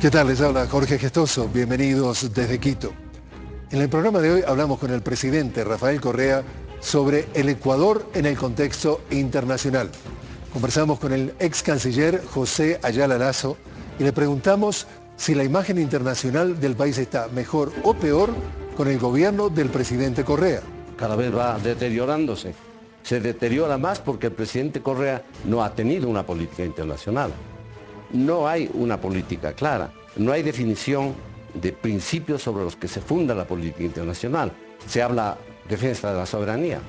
¿Qué tal? Les habla Jorge Gestoso. Bienvenidos desde Quito. En el programa de hoy hablamos con el presidente Rafael Correa sobre el Ecuador en el contexto internacional. Conversamos con el ex canciller José Ayala Lazo y le preguntamos si la imagen internacional del país está mejor o peor con el gobierno del presidente Correa. Cada vez va deteriorándose. Se deteriora más porque el presidente Correa no ha tenido una política internacional. No hay una política clara, no hay definición de principios sobre los que se funda la política internacional. Se habla de defensa de la soberanía.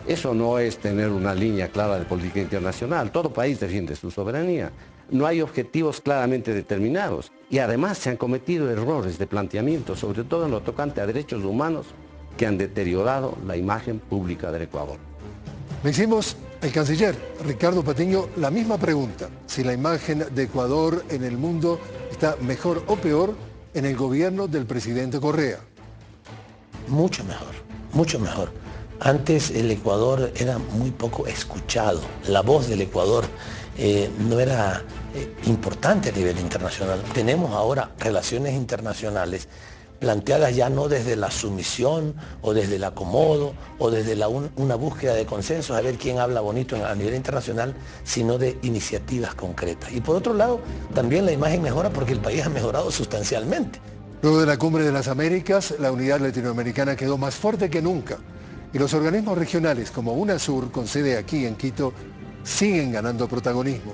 Eso no es tener una línea clara de política internacional. Todo país defiende su soberanía. No hay objetivos claramente determinados. Y además se han cometido errores de planteamiento, sobre todo en lo tocante a derechos humanos, que han deteriorado la imagen pública del Ecuador. Le hicimos al canciller Ricardo Patiño la misma pregunta, si la imagen de Ecuador en el mundo está mejor o peor en el gobierno del presidente Correa. Mucho mejor, mucho mejor. Antes el Ecuador era muy poco escuchado, la voz del Ecuador no era importante a nivel internacional. Tenemos ahora relaciones internacionales planteadas ya no desde la sumisión o desde el acomodo o desde una búsqueda de consensos a ver quién habla bonito a nivel internacional, sino de iniciativas concretas. Y por otro lado, también la imagen mejora porque el país ha mejorado sustancialmente. Luego de la Cumbre de las Américas, la unidad latinoamericana quedó más fuerte que nunca y los organismos regionales como UNASUR, con sede aquí en Quito, siguen ganando protagonismo.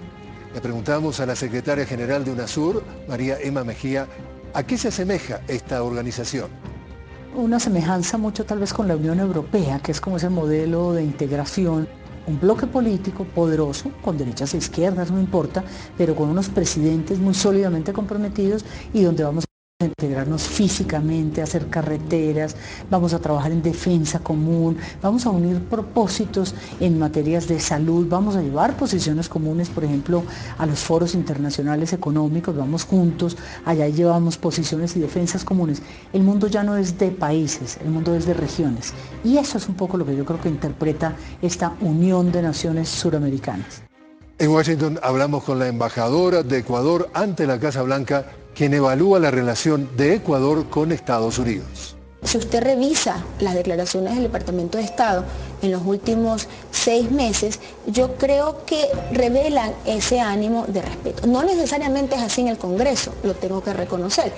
Le preguntamos a la secretaria general de UNASUR, María Emma Mejía, ¿a qué se asemeja esta organización? Una semejanza mucho tal vez con la Unión Europea, que es como ese modelo de integración, un bloque político poderoso, con derechas e izquierdas, no importa, pero con unos presidentes muy sólidamente comprometidos y donde vamos a integrarnos físicamente, a hacer carreteras, vamos a trabajar en defensa común, vamos a unir propósitos en materias de salud, vamos a llevar posiciones comunes, por ejemplo, a los foros internacionales económicos, vamos juntos, allá llevamos posiciones y defensas comunes. El mundo ya no es de países, el mundo es de regiones. Y eso es un poco lo que yo creo que interpreta esta unión de naciones suramericanas. En Washington hablamos con la embajadora de Ecuador ante la Casa Blanca, quien evalúa la relación de Ecuador con Estados Unidos. Si usted revisa las declaraciones del Departamento de Estado en los últimos 6 meses, yo creo que revelan ese ánimo de respeto. No necesariamente es así en el Congreso, lo tengo que reconocer.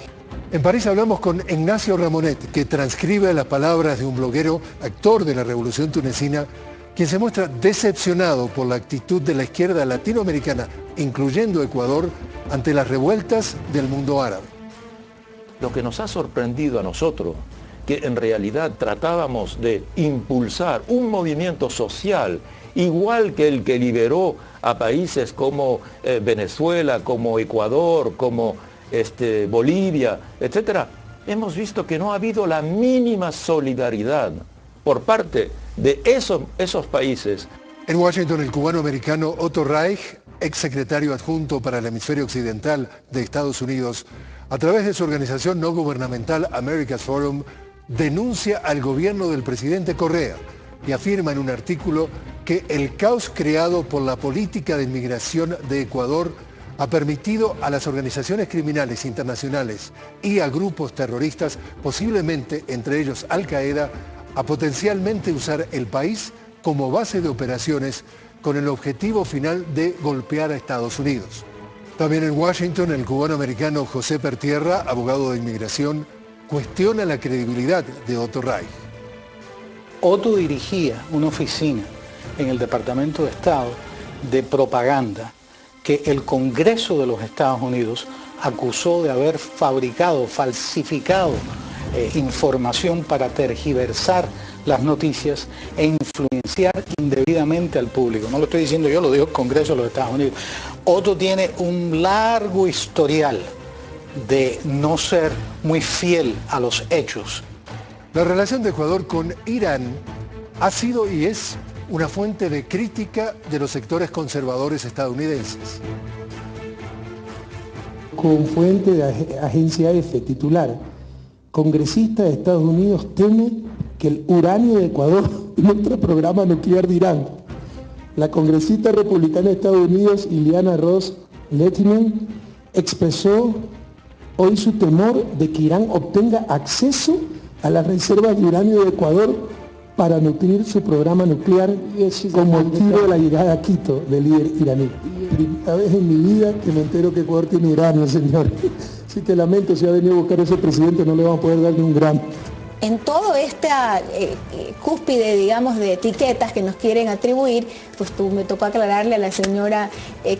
En París hablamos con Ignacio Ramonet, que transcribe las palabras de un bloguero, actor de la Revolución Tunecina, quien se muestra decepcionado por la actitud de la izquierda latinoamericana, incluyendo Ecuador, ante las revueltas del mundo árabe. Lo que nos ha sorprendido a nosotros, que en realidad tratábamos de impulsar un movimiento social, igual que el que liberó a países como Venezuela, como Ecuador, como Bolivia, etc., hemos visto que no ha habido la mínima solidaridad por parte de esos países. En Washington, el cubano-americano Otto Reich, exsecretario adjunto para el hemisferio occidental de Estados Unidos, a través de su organización no gubernamental America's Forum, denuncia al gobierno del presidente Correa y afirma en un artículo que el caos creado por la política de inmigración de Ecuador ha permitido a las organizaciones criminales internacionales y a grupos terroristas, posiblemente entre ellos Al-Qaeda, a potencialmente usar el país como base de operaciones con el objetivo final de golpear a Estados Unidos. También en Washington, el cubano-americano José Pertierra, abogado de inmigración, cuestiona la credibilidad de Otto Reich. Otto dirigía una oficina en el Departamento de Estado de propaganda que el Congreso de los Estados Unidos acusó de haber fabricado, falsificado información para tergiversar las noticias e influenciar indebidamente al público. No lo estoy diciendo yo, lo dijo el Congreso de los Estados Unidos. Otto tiene un largo historial de no ser muy fiel a los hechos. La relación de Ecuador con Irán ha sido y es una fuente de crítica de los sectores conservadores estadounidenses. Con fuente de agencia EFE titular, congresista de Estados Unidos teme que el uranio de Ecuador nutre programa nuclear de Irán. La congresista republicana de Estados Unidos, Ileana Ross Lehtinen, expresó hoy su temor de que Irán obtenga acceso a las reservas de uranio de Ecuador para nutrir su programa nuclear con motivo de la llegada a Quito del líder iraní. Primera vez en mi vida que me entero que Ecuador tiene uranio, señor. Así que lamento, si ha venido a buscar a ese presidente no le vamos a poder dar ni un gramo. En toda esta cúspide, digamos, de etiquetas que nos quieren atribuir, pues me tocó aclararle a la señora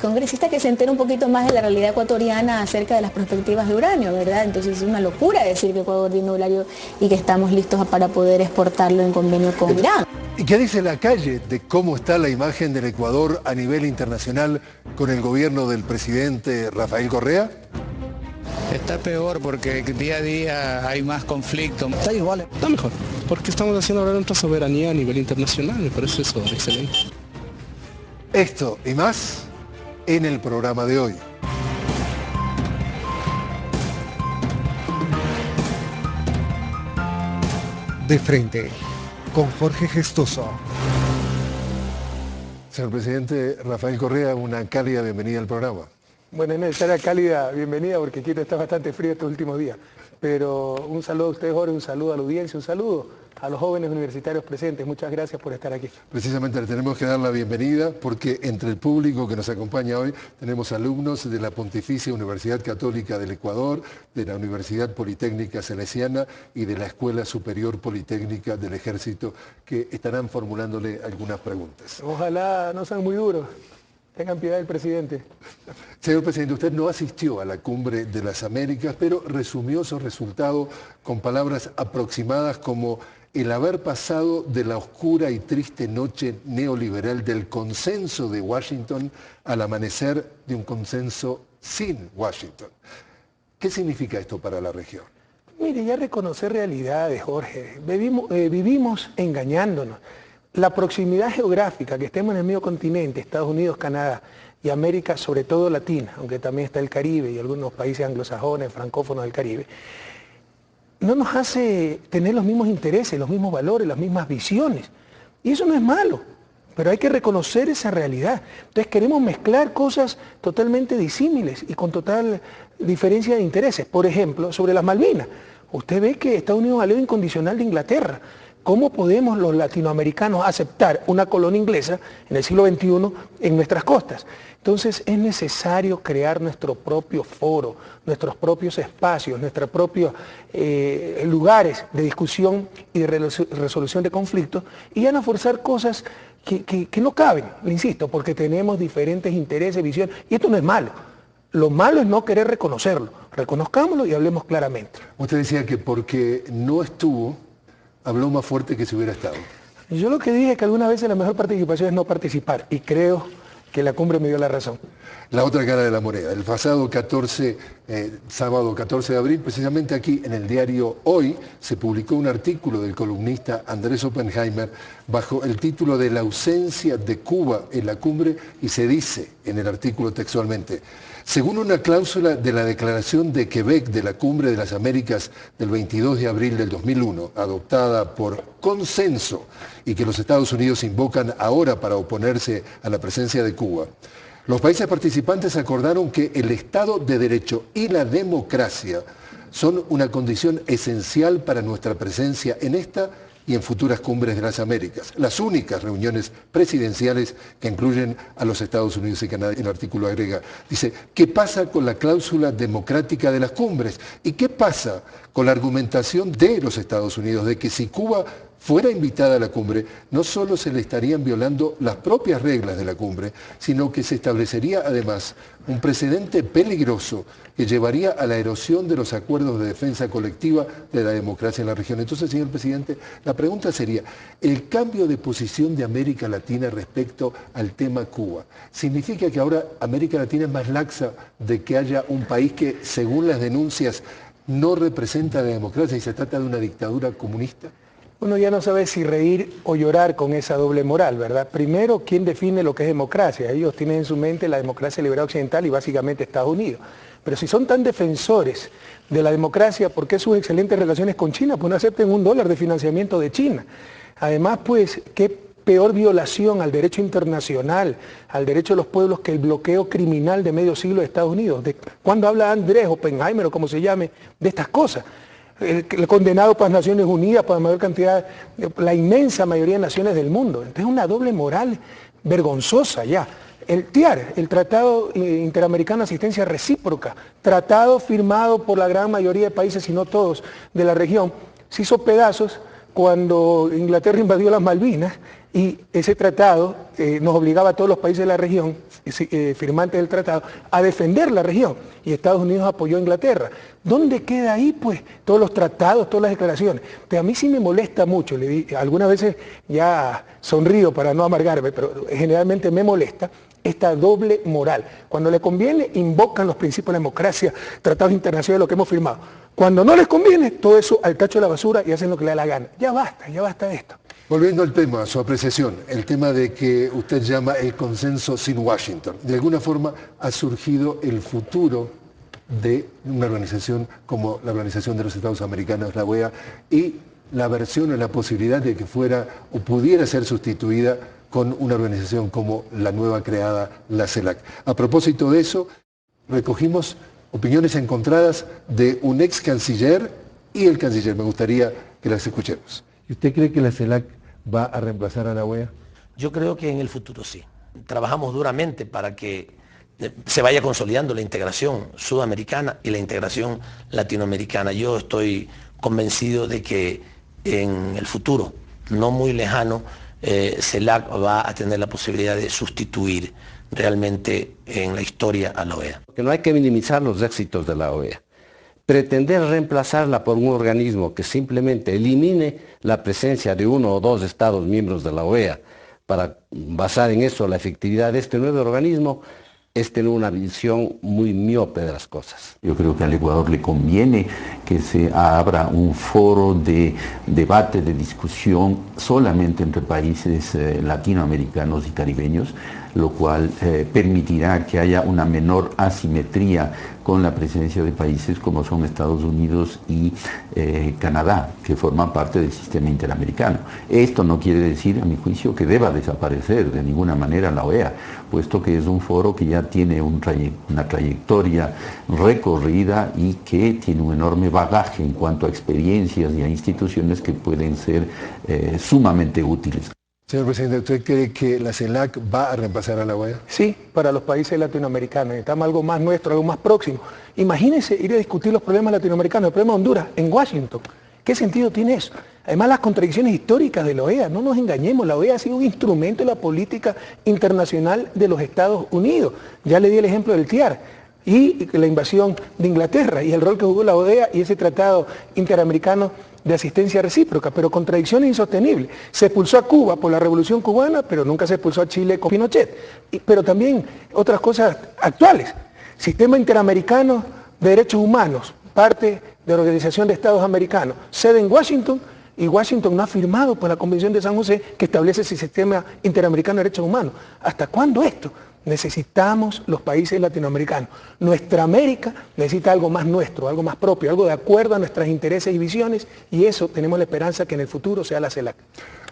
congresista que se entere un poquito más de la realidad ecuatoriana acerca de las perspectivas de uranio, ¿verdad? Entonces es una locura decir que Ecuador tiene uranio y que estamos listos para poder exportarlo en convenio con Irán. ¿Y qué dice la calle de cómo está la imagen del Ecuador a nivel internacional con el gobierno del presidente Rafael Correa? Está peor porque día a día hay más conflicto. Está igual. Está mejor, porque estamos haciendo ahora nuestra soberanía a nivel internacional, me parece eso excelente. Esto y más en el programa de hoy. De frente, con Jorge Gestoso. Señor presidente Rafael Correa, una cálida bienvenida al programa. Bueno, es necesaria cálida bienvenida porque Quito está bastante frío estos últimos días. Pero un saludo a ustedes, Jorge, un saludo a la audiencia, un saludo a los jóvenes universitarios presentes. Muchas gracias por estar aquí. Precisamente le tenemos que dar la bienvenida porque entre el público que nos acompaña hoy tenemos alumnos de la Pontificia Universidad Católica del Ecuador, de la Universidad Politécnica Salesiana y de la Escuela Superior Politécnica del Ejército que estarán formulándole algunas preguntas. Ojalá no sean muy duros. Tengan piedad del presidente. Señor presidente, usted no asistió a la Cumbre de las Américas, pero resumió su resultado con palabras aproximadas como el haber pasado de la oscura y triste noche neoliberal del consenso de Washington al amanecer de un consenso sin Washington. ¿Qué significa esto para la región? Mire, ya reconocer realidades, Jorge. Vivimos engañándonos. La proximidad geográfica, que estemos en el medio continente, Estados Unidos, Canadá y América, sobre todo latina, aunque también está el Caribe y algunos países anglosajones, francófonos del Caribe, no nos hace tener los mismos intereses, los mismos valores, las mismas visiones. Y eso no es malo, pero hay que reconocer esa realidad. Entonces queremos mezclar cosas totalmente disímiles y con total diferencia de intereses. Por ejemplo, sobre las Malvinas. Usted ve que Estados Unidos es aliado incondicional de Inglaterra. ¿Cómo podemos los latinoamericanos aceptar una colonia inglesa en el siglo XXI en nuestras costas? Entonces es necesario crear nuestro propio foro, nuestros propios espacios, nuestros propios lugares de discusión y de resolución de conflictos y ya no forzar cosas que no caben, le insisto, porque tenemos diferentes intereses, visiones, y esto no es malo. Lo malo es no querer reconocerlo. Reconozcámoslo y hablemos claramente. Usted decía que porque no estuvo, habló más fuerte que si hubiera estado. Yo lo que dije es que algunas veces la mejor participación es no participar y creo que la cumbre me dio la razón. La otra cara de la moneda. El pasado sábado 14 de abril, precisamente aquí en el diario Hoy, se publicó un artículo del columnista Andrés Oppenheimer bajo el título de La ausencia de Cuba en la cumbre y se dice en el artículo textualmente: según una cláusula de la Declaración de Quebec de la Cumbre de las Américas del 22 de abril del 2001, adoptada por consenso y que los Estados Unidos invocan ahora para oponerse a la presencia de Cuba, los países participantes acordaron que el Estado de Derecho y la democracia son una condición esencial para nuestra presencia en esta y en futuras cumbres de las Américas, las únicas reuniones presidenciales que incluyen a los Estados Unidos y Canadá. El artículo agrega, dice, ¿qué pasa con la cláusula democrática de las cumbres? ¿Y qué pasa con la argumentación de los Estados Unidos de que si Cuba fuera invitada a la cumbre, no solo se le estarían violando las propias reglas de la cumbre, sino que se establecería además un precedente peligroso que llevaría a la erosión de los acuerdos de defensa colectiva de la democracia en la región? Entonces, señor presidente, la pregunta sería, ¿el cambio de posición de América Latina respecto al tema Cuba significa que ahora América Latina es más laxa de que haya un país que, según las denuncias, no representa la democracia y se trata de una dictadura comunista? Uno ya no sabe si reír o llorar con esa doble moral, ¿verdad? Primero, ¿quién define lo que es democracia? Ellos tienen en su mente la democracia liberal occidental y básicamente Estados Unidos. Pero si son tan defensores de la democracia, ¿por qué sus excelentes relaciones con China? Pues no acepten $1 de financiamiento de China. Además, pues, ¿qué peor violación al derecho internacional, al derecho de los pueblos, que el bloqueo criminal de medio siglo de Estados Unidos. Cuando habla Andrés Oppenheimer o como se llame, de estas cosas. El condenado por las Naciones Unidas, por la mayor cantidad, la inmensa mayoría de naciones del mundo. Entonces es una doble moral vergonzosa ya. El TIAR, el Tratado Interamericano de Asistencia Recíproca, tratado firmado por la gran mayoría de países, si no todos, de la región, se hizo pedazos cuando Inglaterra invadió las Malvinas, y ese tratado nos obligaba a todos los países de la región, firmantes del tratado, a defender la región, y Estados Unidos apoyó a Inglaterra. ¿Dónde queda ahí, pues, todos los tratados, todas las declaraciones? Entonces, a mí sí me molesta mucho, algunas veces ya sonrío para no amargarme, pero generalmente me molesta esta doble moral. Cuando le conviene, invocan los principios de la democracia, tratados internacionales, lo que hemos firmado. Cuando no les conviene, todo eso al tacho de la basura y hacen lo que le da la gana. Ya basta de esto. Volviendo al tema, su apreciación, el tema de que usted llama el consenso sin Washington. De alguna forma ha surgido el futuro de una organización como la Organización de los Estados Americanos, la OEA, y la versión o la posibilidad de que fuera o pudiera ser sustituida con una organización como la nueva creada, la CELAC. A propósito de eso, recogimos opiniones encontradas de un ex canciller y el canciller. Me gustaría que las escuchemos. ¿Y usted cree que la CELAC va a reemplazar a la OEA? Yo creo que en el futuro sí. Trabajamos duramente para que se vaya consolidando la integración sudamericana y la integración latinoamericana. Yo estoy convencido de que en el futuro, no muy lejano, CELAC va a tener la posibilidad de sustituir realmente en la historia a la OEA. Que no hay que minimizar los éxitos de la OEA. Pretender reemplazarla por un organismo que simplemente elimine la presencia de uno o dos Estados miembros de la OEA para basar en eso la efectividad de este nuevo organismo es tener una visión muy miope de las cosas. Yo creo que al Ecuador le conviene que se abra un foro de debate, de discusión solamente entre países latinoamericanos y caribeños, lo cual permitirá que haya una menor asimetría con la presencia de países como son Estados Unidos y Canadá, que forman parte del sistema interamericano. Esto no quiere decir, a mi juicio, que deba desaparecer de ninguna manera la OEA, puesto que es un foro que ya tiene una trayectoria recorrida y que tiene un enorme bagaje en cuanto a experiencias y a instituciones que pueden ser sumamente útiles. Señor presidente, ¿usted cree que la CELAC va a reemplazar a la OEA? Sí, para los países latinoamericanos. Necesitamos algo más nuestro, algo más próximo. Imagínense ir a discutir los problemas latinoamericanos, el problema de Honduras, en Washington. ¿Qué sentido tiene eso? Además, las contradicciones históricas de la OEA, no nos engañemos, la OEA ha sido un instrumento de la política internacional de los Estados Unidos. Ya le di el ejemplo del TIAR y la invasión de Inglaterra y el rol que jugó la OEA y ese tratado interamericano de asistencia recíproca, pero contradicciones insostenibles. Se expulsó a Cuba por la Revolución Cubana, pero nunca se expulsó a Chile con Pinochet. Pero también otras cosas actuales. Sistema Interamericano de Derechos Humanos, parte de la Organización de Estados Americanos, sede en Washington, y Washington no ha firmado por la Convención de San José que establece ese Sistema Interamericano de Derechos Humanos. ¿Hasta cuándo esto? Necesitamos los países latinoamericanos. Nuestra América necesita algo más nuestro, algo más propio, algo de acuerdo a nuestros intereses y visiones, y eso tenemos la esperanza que en el futuro sea la CELAC.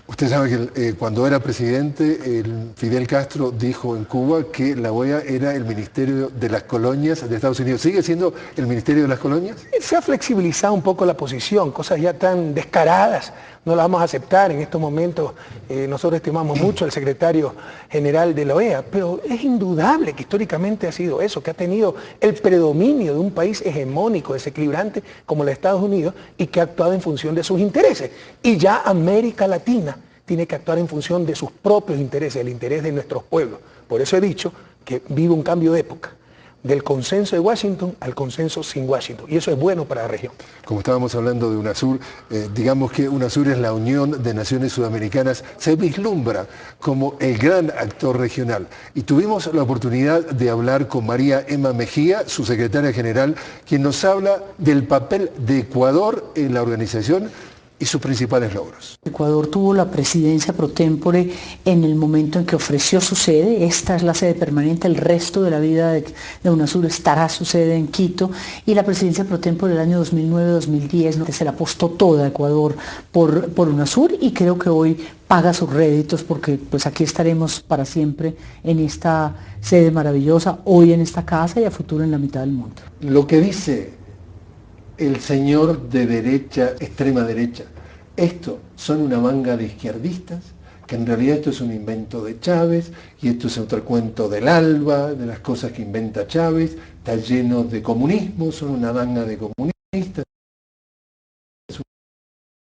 Usted sabe que cuando era presidente, Fidel Castro dijo en Cuba que la OEA era el Ministerio de las Colonias de Estados Unidos. ¿Sigue siendo el Ministerio de las Colonias? Se ha flexibilizado un poco la posición, cosas ya tan descaradas no las vamos a aceptar en estos momentos. Nosotros estimamos mucho al secretario general de la OEA, pero es indudable que históricamente ha sido eso, que ha tenido el predominio de un país hegemónico, desequilibrante como los Estados Unidos, y que ha actuado en función de sus intereses. Y ya América Latina tiene que actuar en función de sus propios intereses, el interés de nuestros pueblos. Por eso he dicho que vive un cambio de época, del consenso de Washington al consenso sin Washington, y eso es bueno para la región. Como estábamos hablando de UNASUR, digamos que UNASUR es la Unión de Naciones Sudamericanas, se vislumbra como el gran actor regional. Y tuvimos la oportunidad de hablar con María Emma Mejía, su secretaria general, quien nos habla del papel de Ecuador en la organización y sus principales logros. Ecuador tuvo la presidencia pro tempore en el momento en que ofreció su sede. Esta es la sede permanente, el resto de la vida de UNASUR estará su sede en Quito, y la presidencia pro tempore del año 2009-2010 se la apostó toda Ecuador por UNASUR, y creo que hoy paga sus réditos, porque pues aquí estaremos para siempre en esta sede maravillosa, hoy en esta casa y a futuro en la mitad del mundo. Lo que dice el señor de derecha, extrema derecha, esto son una manga de izquierdistas, que en realidad esto es un invento de Chávez, y esto es otro cuento del ALBA, de las cosas que inventa Chávez, está lleno de comunismo, son una manga de comunistas,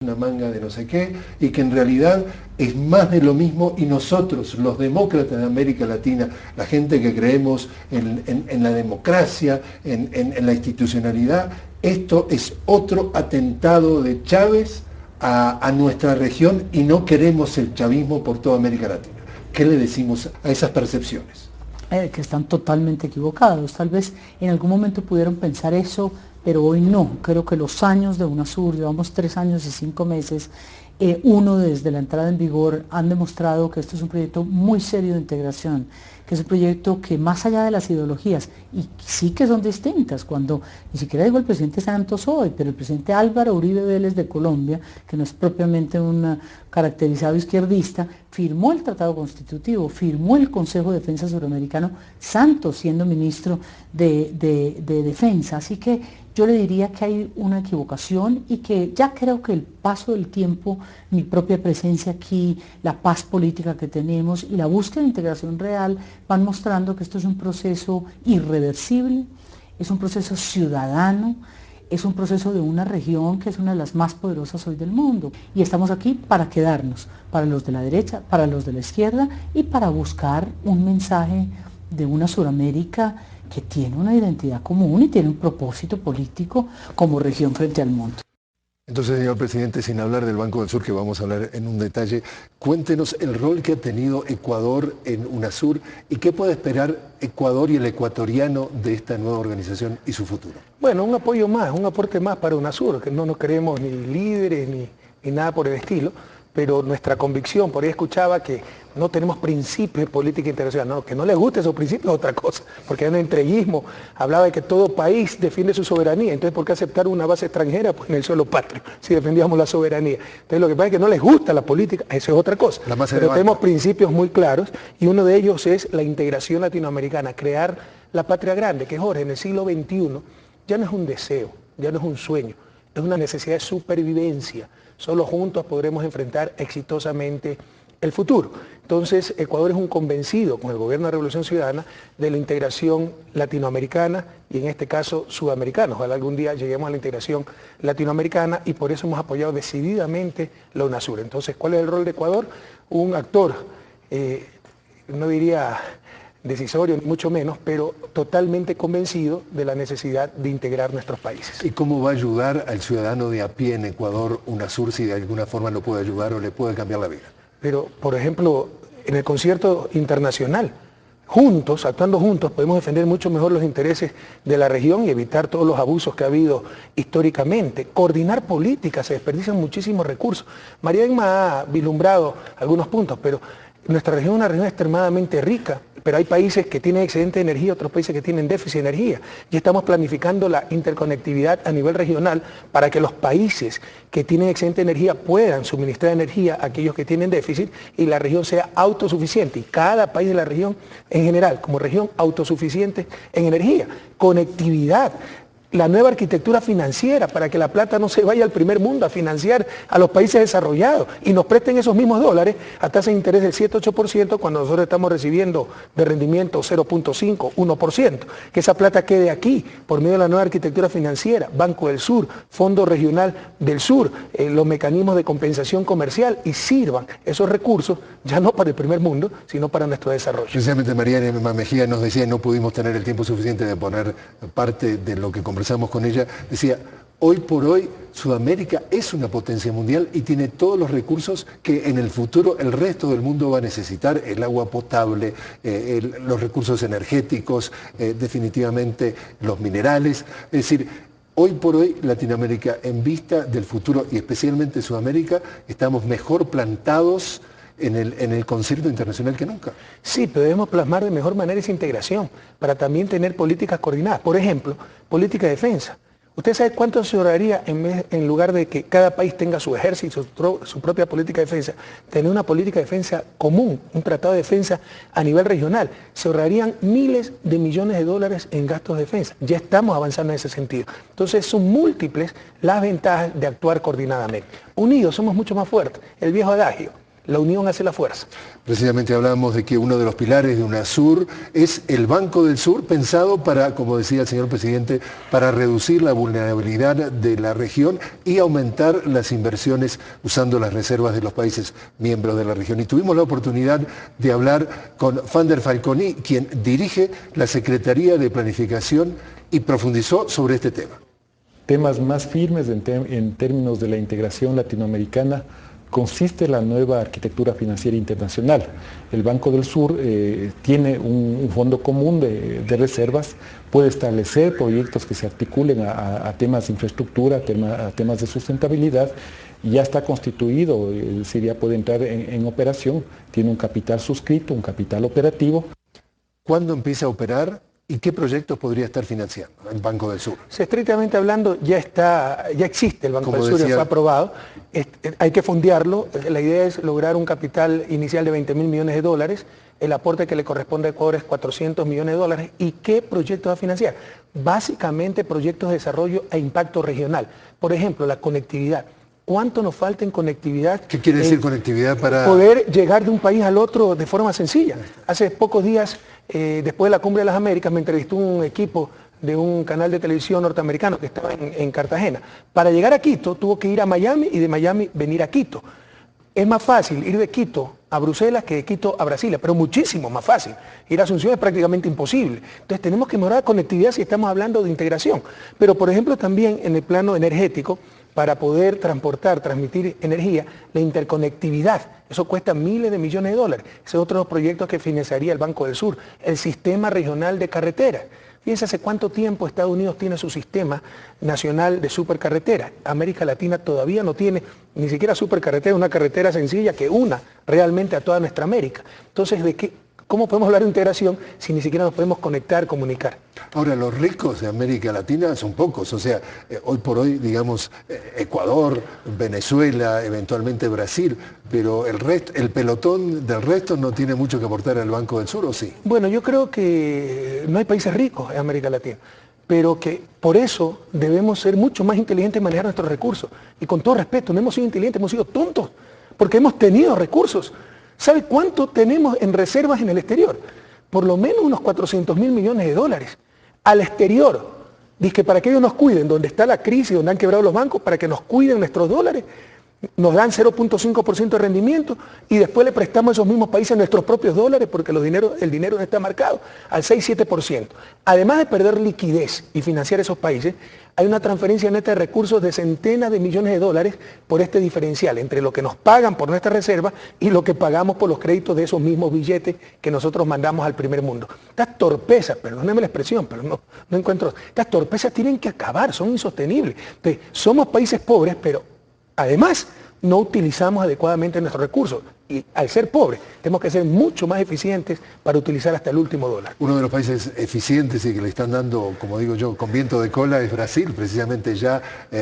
una manga de no sé qué, y que en realidad es más de lo mismo, y nosotros, los demócratas de América Latina, la gente que creemos en la democracia, en la institucionalidad, esto es otro atentado de Chávez a nuestra región, y no queremos el chavismo por toda América Latina. ¿Qué le decimos a esas percepciones? Que están totalmente equivocados. Tal vez en algún momento pudieron pensar eso, pero hoy no. Creo que los años de UNASUR, llevamos 3 años y 5 meses, uno desde la entrada en vigor, han demostrado que esto es un proyecto muy serio de integración, que es un proyecto que más allá de las ideologías, y sí que son distintas, cuando ni siquiera digo el presidente Santos hoy, pero el presidente Álvaro Uribe Vélez de Colombia, que no es propiamente un caracterizado izquierdista, firmó el Tratado Constitutivo, firmó el Consejo de Defensa Suramericano, Santos siendo ministro de Defensa. Así que yo le diría que hay una equivocación, y que ya creo que el paso del tiempo, mi propia presencia aquí, la paz política que tenemos y la búsqueda de integración real van mostrando que esto es un proceso irreversible, es un proceso ciudadano, es un proceso de una región que es una de las más poderosas hoy del mundo. Y estamos aquí para quedarnos, para los de la derecha, para los de la izquierda, y para buscar un mensaje de una Suramérica que tiene una identidad común y tiene un propósito político como región frente al mundo. Entonces, señor presidente, sin hablar del Banco del Sur, que vamos a hablar en un detalle, cuéntenos el rol que ha tenido Ecuador en UNASUR y qué puede esperar Ecuador y el ecuatoriano de esta nueva organización y su futuro. Bueno, un apoyo más, un aporte más para UNASUR, que no nos creemos ni líderes ni nada por el estilo, pero nuestra convicción, por ahí escuchaba que no tenemos principios de política internacional, no, que no les guste esos principios es otra cosa, porque hay un entreguismo, hablaba de que todo país defiende su soberanía, entonces ¿por qué aceptar una base extranjera pues en el suelo patrio, si defendíamos la soberanía? Entonces lo que pasa es que no les gusta la política, eso es otra cosa, pero tenemos principios muy claros, y uno de ellos es la integración latinoamericana, crear la patria grande, que Jorge, en el siglo XXI ya no es un deseo, ya no es un sueño, es una necesidad de supervivencia. Solo juntos podremos enfrentar exitosamente el futuro. Entonces, Ecuador es un convencido, con el gobierno de Revolución Ciudadana, de la integración latinoamericana y en este caso sudamericana. Ojalá algún día lleguemos a la integración latinoamericana, y por eso hemos apoyado decididamente la UNASUR. Entonces, ¿cuál es el rol de Ecuador? Un actor, no diría decisorio, mucho menos, pero totalmente convencido de la necesidad de integrar nuestros países. ¿Y cómo va a ayudar al ciudadano de a pie en Ecuador UNASUR, si de alguna forma lo puede ayudar o le puede cambiar la vida? Pero, por ejemplo, en el concierto internacional, juntos, actuando juntos, podemos defender mucho mejor los intereses de la región y evitar todos los abusos que ha habido históricamente. Coordinar políticas, se desperdician muchísimos recursos. María Emma ha vislumbrado algunos puntos, pero nuestra región es una región extremadamente rica, pero hay países que tienen excedente de energía, otros países que tienen déficit de energía. Y estamos planificando la interconectividad a nivel regional para que los países que tienen excedente de energía puedan suministrar energía a aquellos que tienen déficit y la región sea autosuficiente. Y cada país de la región en general, como región autosuficiente en energía. Conectividad. La nueva arquitectura financiera para que la plata no se vaya al primer mundo a financiar a los países desarrollados y nos presten esos mismos dólares a tasa de interés del 7-8% cuando nosotros estamos recibiendo de rendimiento 0.5, 1%. Que esa plata quede aquí por medio de la nueva arquitectura financiera, Banco del Sur, Fondo Regional del Sur, los mecanismos de compensación comercial, y sirvan esos recursos ya no para el primer mundo, sino para nuestro desarrollo. Precisamente María Emma Mejía nos decía, no pudimos tener el tiempo suficiente de poner parte de lo que conversamos con ella, decía, hoy por hoy Sudamérica es una potencia mundial y tiene todos los recursos que en el futuro el resto del mundo va a necesitar, el agua potable, los recursos energéticos, definitivamente los minerales, es decir, Hoy por hoy, Latinoamérica, en vista del futuro y especialmente Sudamérica, estamos mejor plantados en el concierto internacional que nunca. Sí, pero debemos plasmar de mejor manera esa integración para también tener políticas coordinadas. Por ejemplo, política de defensa. ¿Usted sabe cuánto se ahorraría en lugar de que cada país tenga su ejército, su propia política de defensa, tener una política de defensa común, un tratado de defensa a nivel regional? Se ahorrarían miles de millones de dólares en gastos de defensa. Ya estamos avanzando en ese sentido. Entonces son múltiples las ventajas de actuar coordinadamente. Unidos somos mucho más fuertes. El viejo adagio. La unión hace la fuerza. Precisamente hablábamos de que uno de los pilares de UNASUR es el Banco del Sur, pensado para, como decía el señor presidente, para reducir la vulnerabilidad de la región y aumentar las inversiones usando las reservas de los países miembros de la región. Y tuvimos la oportunidad de hablar con Fander Falconi, quien dirige la Secretaría de Planificación y profundizó sobre este tema. Temas más firmes en términos de la integración latinoamericana consiste la nueva arquitectura financiera internacional. El Banco del Sur tiene un fondo común de reservas, puede establecer proyectos que se articulen a temas de infraestructura, a temas de sustentabilidad, y ya está constituido, es decir, ya puede entrar en operación, tiene un capital suscrito, un capital operativo. ¿Cuándo empieza a operar? ¿Y qué proyectos podría estar financiando el Banco del Sur? Estrictamente hablando, ya existe el Banco del Sur, ya fue aprobado. Hay que fondearlo. La idea es lograr un capital inicial de 20.000 millones de dólares. El aporte que le corresponde a Ecuador es 400 millones de dólares. ¿Y qué proyectos va a financiar? Básicamente proyectos de desarrollo e impacto regional. Por ejemplo, la conectividad. ¿Cuánto nos falta en conectividad? ¿Qué quiere decir conectividad para...? Poder llegar de un país al otro de forma sencilla. Hace pocos días, después de la Cumbre de las Américas, me entrevistó un equipo de un canal de televisión norteamericano que estaba en Cartagena. Para llegar a Quito tuvo que ir a Miami y de Miami venir a Quito. Es más fácil ir de Quito a Bruselas que de Quito a Brasilia, pero muchísimo más fácil. Ir a Asunción es prácticamente imposible. Entonces tenemos que mejorar la conectividad si estamos hablando de integración. Pero por ejemplo también en el plano energético, para poder transmitir energía, la interconectividad. Eso cuesta miles de millones de dólares. Ese es otro de los proyectos que financiaría el Banco del Sur. El sistema regional de carreteras. Fíjense hace cuánto tiempo Estados Unidos tiene su sistema nacional de supercarretera. América Latina todavía no tiene ni siquiera supercarretera, una carretera sencilla que una realmente a toda nuestra América. Entonces, ¿cómo podemos hablar de integración si ni siquiera nos podemos conectar, comunicar? Ahora, los ricos de América Latina son pocos, o sea, hoy por hoy, digamos, Ecuador, Venezuela, eventualmente Brasil, pero el pelotón del resto no tiene mucho que aportar al Banco del Sur, ¿o sí? Bueno, yo creo que no hay países ricos en América Latina, pero que por eso debemos ser mucho más inteligentes en manejar nuestros recursos. Y con todo respeto, no hemos sido inteligentes, hemos sido tontos, porque hemos tenido recursos. ¿Sabe cuánto tenemos en reservas en el exterior? Por lo menos unos 400.000 millones de dólares. Al exterior. Dice que para que ellos nos cuiden, donde está la crisis, donde han quebrado los bancos, para que nos cuiden nuestros dólares, nos dan 0.5% de rendimiento y después le prestamos a esos mismos países nuestros propios dólares porque el dinero no está marcado al 6-7%. Además de perder liquidez y financiar esos países, hay una transferencia neta de recursos de centenas de millones de dólares por este diferencial entre lo que nos pagan por nuestra reserva y lo que pagamos por los créditos de esos mismos billetes que nosotros mandamos al primer mundo. Estas torpezas, perdónenme la expresión, pero no encuentro, estas torpezas tienen que acabar, son insostenibles. Entonces, somos países pobres, pero además no utilizamos adecuadamente nuestros recursos. Y al ser pobres, tenemos que ser mucho más eficientes para utilizar hasta el último dólar. Uno de los países eficientes y que le están dando, como digo yo, con viento de cola es Brasil. Precisamente ya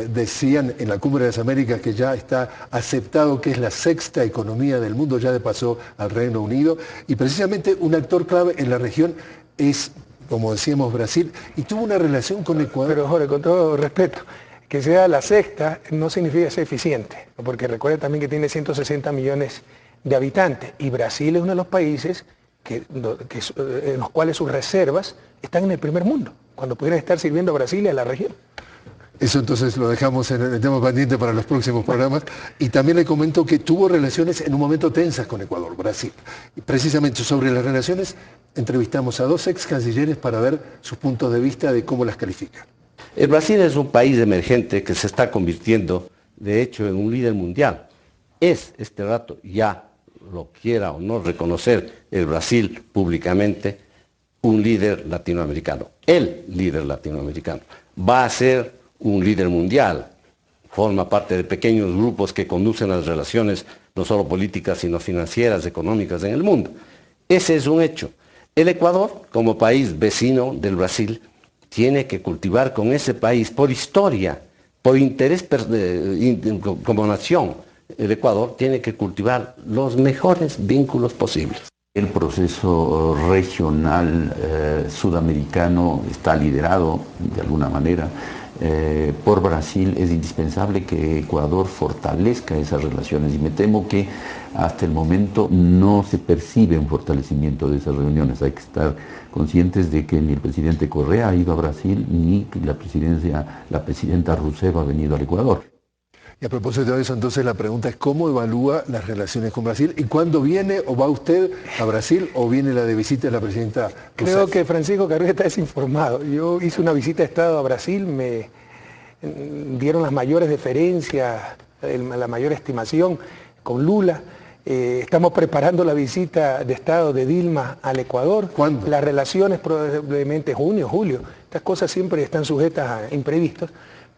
decían en la Cumbre de las Américas que ya está aceptado que es la sexta economía del mundo, ya pasó al Reino Unido. Y precisamente un actor clave en la región es, como decíamos, Brasil. Y tuvo una relación con Ecuador. Pero Jorge, con todo respeto, que sea la sexta no significa ser eficiente, porque recuerda también que tiene 160 millones de habitantes y Brasil es uno de los países en los cuales sus reservas están en el primer mundo, cuando pudieran estar sirviendo a Brasil y a la región. Eso entonces lo dejamos en el tema pendiente para los próximos programas. Y también le comento que tuvo relaciones en un momento tensas con Ecuador, Brasil. Y precisamente sobre las relaciones entrevistamos a dos ex cancilleres para ver sus puntos de vista de cómo las califican. El Brasil es un país emergente que se está convirtiendo, de hecho, en un líder mundial. Es este rato, ya lo quiera o no reconocer el Brasil públicamente, un líder latinoamericano. El líder latinoamericano. Va a ser un líder mundial, forma parte de pequeños grupos que conducen las relaciones no solo políticas, sino financieras, económicas en el mundo. Ese es un hecho. El Ecuador, como país vecino del Brasil, tiene que cultivar con ese país, por historia, por interés como nación, el Ecuador tiene que cultivar los mejores vínculos posibles. El proceso regional sudamericano está liderado de alguna manera por Brasil. Es indispensable que Ecuador fortalezca esas relaciones y me temo que hasta el momento no se percibe un fortalecimiento de esas reuniones. Hay que estar conscientes de que ni el presidente Correa ha ido a Brasil ni la presidenta Rousseff ha venido al Ecuador. Y a propósito de eso, entonces la pregunta es ¿cómo evalúa las relaciones con Brasil? ¿Y cuándo viene o va usted a Brasil o viene la de visita de la presidenta Rousseff? Creo que Francisco Carrillo está desinformado. Yo hice una visita de Estado a Brasil, me dieron las mayores deferencias, la mayor estimación con Lula. Estamos preparando la visita de Estado de Dilma al Ecuador. ¿Cuándo? Las relaciones probablemente junio, julio. Estas cosas siempre están sujetas a imprevistos.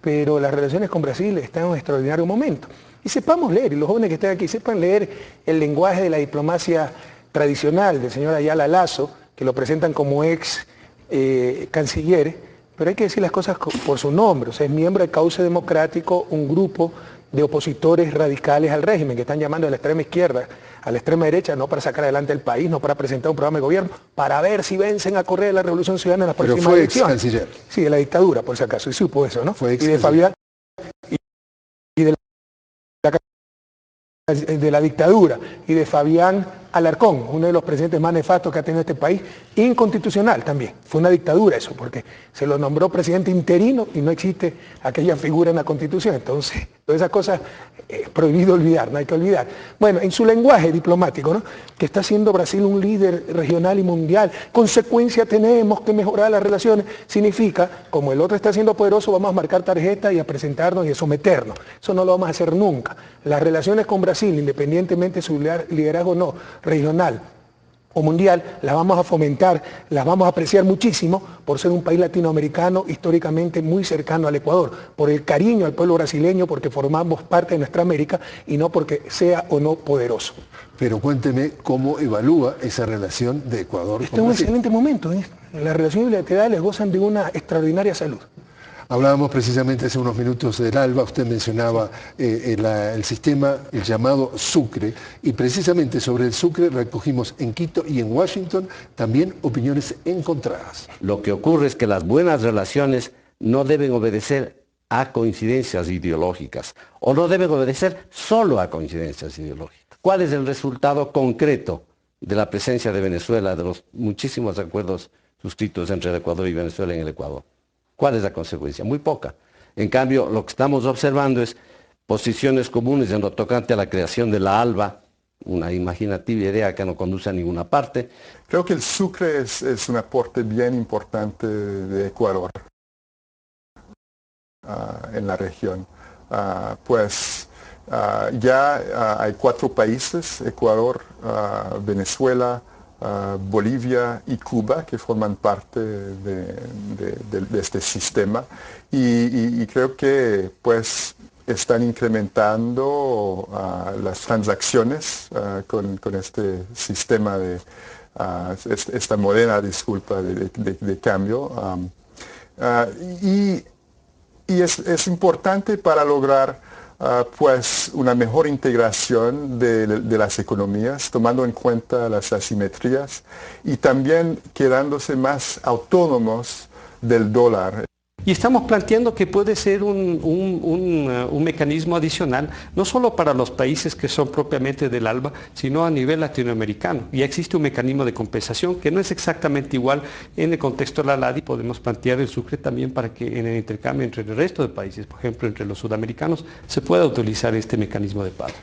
Pero las relaciones con Brasil están en un extraordinario momento. Y sepamos leer, y los jóvenes que están aquí sepan leer el lenguaje de la diplomacia tradicional del señor Ayala Lasso, que lo presentan como ex canciller, pero hay que decir las cosas por su nombre. O sea, es miembro del Cauce Democrático, un grupo de opositores radicales al régimen, que están llamando a la extrema izquierda, a la extrema derecha, no para sacar adelante el país, no para presentar un programa de gobierno, para ver si vencen a Correa de la Revolución Ciudadana en las próximas elecciones. Ex canciller. Sí, de la dictadura, por si acaso, y supo eso, ¿no? Fue ex y de Fabián, y de la dictadura, y de Fabián Alarcón, uno de los presidentes más nefastos que ha tenido este país, inconstitucional también. Fue una dictadura eso, porque se lo nombró presidente interino y no existe aquella figura en la Constitución. Entonces, todas esas cosas es prohibido olvidar, no hay que olvidar. Bueno, en su lenguaje diplomático, ¿no? Que está haciendo Brasil un líder regional y mundial, consecuencia tenemos que mejorar las relaciones, significa, como el otro está siendo poderoso, vamos a marcar tarjeta y a presentarnos y a someternos. Eso no lo vamos a hacer nunca. Las relaciones con Brasil, independientemente de su liderazgo o no, regional o mundial, las vamos a fomentar, las vamos a apreciar muchísimo por ser un país latinoamericano históricamente muy cercano al Ecuador, por el cariño al pueblo brasileño, porque formamos parte de nuestra América y no porque sea o no poderoso. Pero cuénteme cómo evalúa esa relación de Ecuador. Está en un excelente momento, ¿eh? Las relaciones bilaterales gozan de una extraordinaria salud. Hablábamos precisamente hace unos minutos del ALBA, usted mencionaba el sistema, el llamado Sucre, y precisamente sobre el Sucre recogimos en Quito y en Washington también opiniones encontradas. Lo que ocurre es que las buenas relaciones no deben obedecer a coincidencias ideológicas, o no deben obedecer solo a coincidencias ideológicas. ¿Cuál es el resultado concreto de la presencia de Venezuela, de los muchísimos acuerdos suscritos entre el Ecuador y Venezuela en el Ecuador? ¿Cuál es la consecuencia? Muy poca. En cambio, lo que estamos observando es posiciones comunes en lo tocante a la creación de la ALBA, una imaginativa idea que no conduce a ninguna parte. Creo que el Sucre es un aporte bien importante de Ecuador en la región. Ya hay 4 países, Ecuador, Venezuela, Bolivia y Cuba, que forman parte de este sistema y creo que pues están incrementando las transacciones con este sistema de esta moderna disculpa de cambio y es importante para lograr pues una mejor integración de las economías, tomando en cuenta las asimetrías y también quedándose más autónomos del dólar. Y estamos planteando que puede ser un mecanismo adicional, no solo para los países que son propiamente del ALBA, sino a nivel latinoamericano. Ya existe un mecanismo de compensación que no es exactamente igual en el contexto de la LADI. Podemos plantear el Sucre también para que en el intercambio entre el resto de países, por ejemplo entre los sudamericanos, se pueda utilizar este mecanismo de pago.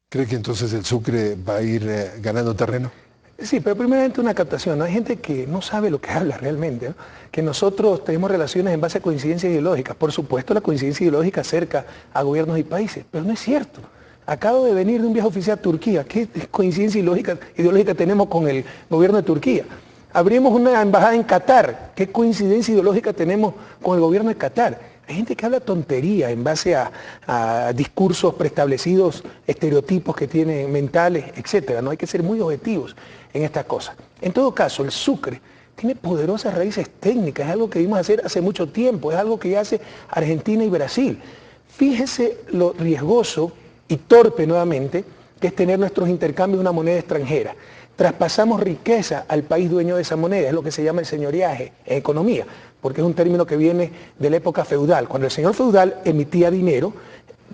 ¿Cree que entonces el Sucre va a ir ganando terreno? Sí, pero primeramente una captación, ¿no? Hay gente que no sabe lo que habla realmente, ¿no? Que nosotros tenemos relaciones en base a coincidencias ideológicas. Por supuesto, la coincidencia ideológica acerca a gobiernos y países, pero no es cierto. Acabo de venir de un viaje oficial a Turquía. ¿Qué coincidencia ideológica tenemos con el gobierno de Turquía? Abrimos una embajada en Qatar. ¿Qué coincidencia ideológica tenemos con el gobierno de Qatar? Hay gente que habla tontería en base a discursos preestablecidos, estereotipos que tienen mentales, etc. No hay que ser muy objetivos en estas cosas. En todo caso, el Sucre tiene poderosas raíces técnicas, es algo que vimos hacer hace mucho tiempo, es algo que hace Argentina y Brasil. Fíjese lo riesgoso y torpe nuevamente que es tener nuestros intercambios de una moneda extranjera. Traspasamos riqueza al país dueño de esa moneda, es lo que se llama el señoriaje en economía, porque es un término que viene de la época feudal. Cuando el señor feudal emitía dinero,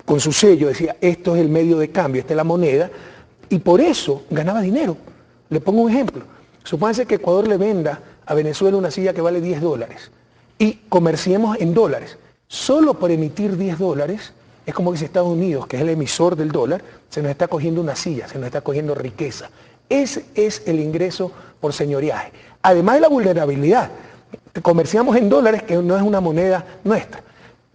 con su sello decía, esto es el medio de cambio, esta es la moneda, y por eso ganaba dinero. Le pongo un ejemplo. Supónganse que Ecuador le venda a Venezuela una silla que vale $10 y comerciemos en dólares. Solo por emitir $10, es como que si Estados Unidos, que es el emisor del dólar, se nos está cogiendo una silla, se nos está cogiendo riqueza. Ese es el ingreso por señoriaje. Además de la vulnerabilidad, comerciamos en dólares, que no es una moneda nuestra.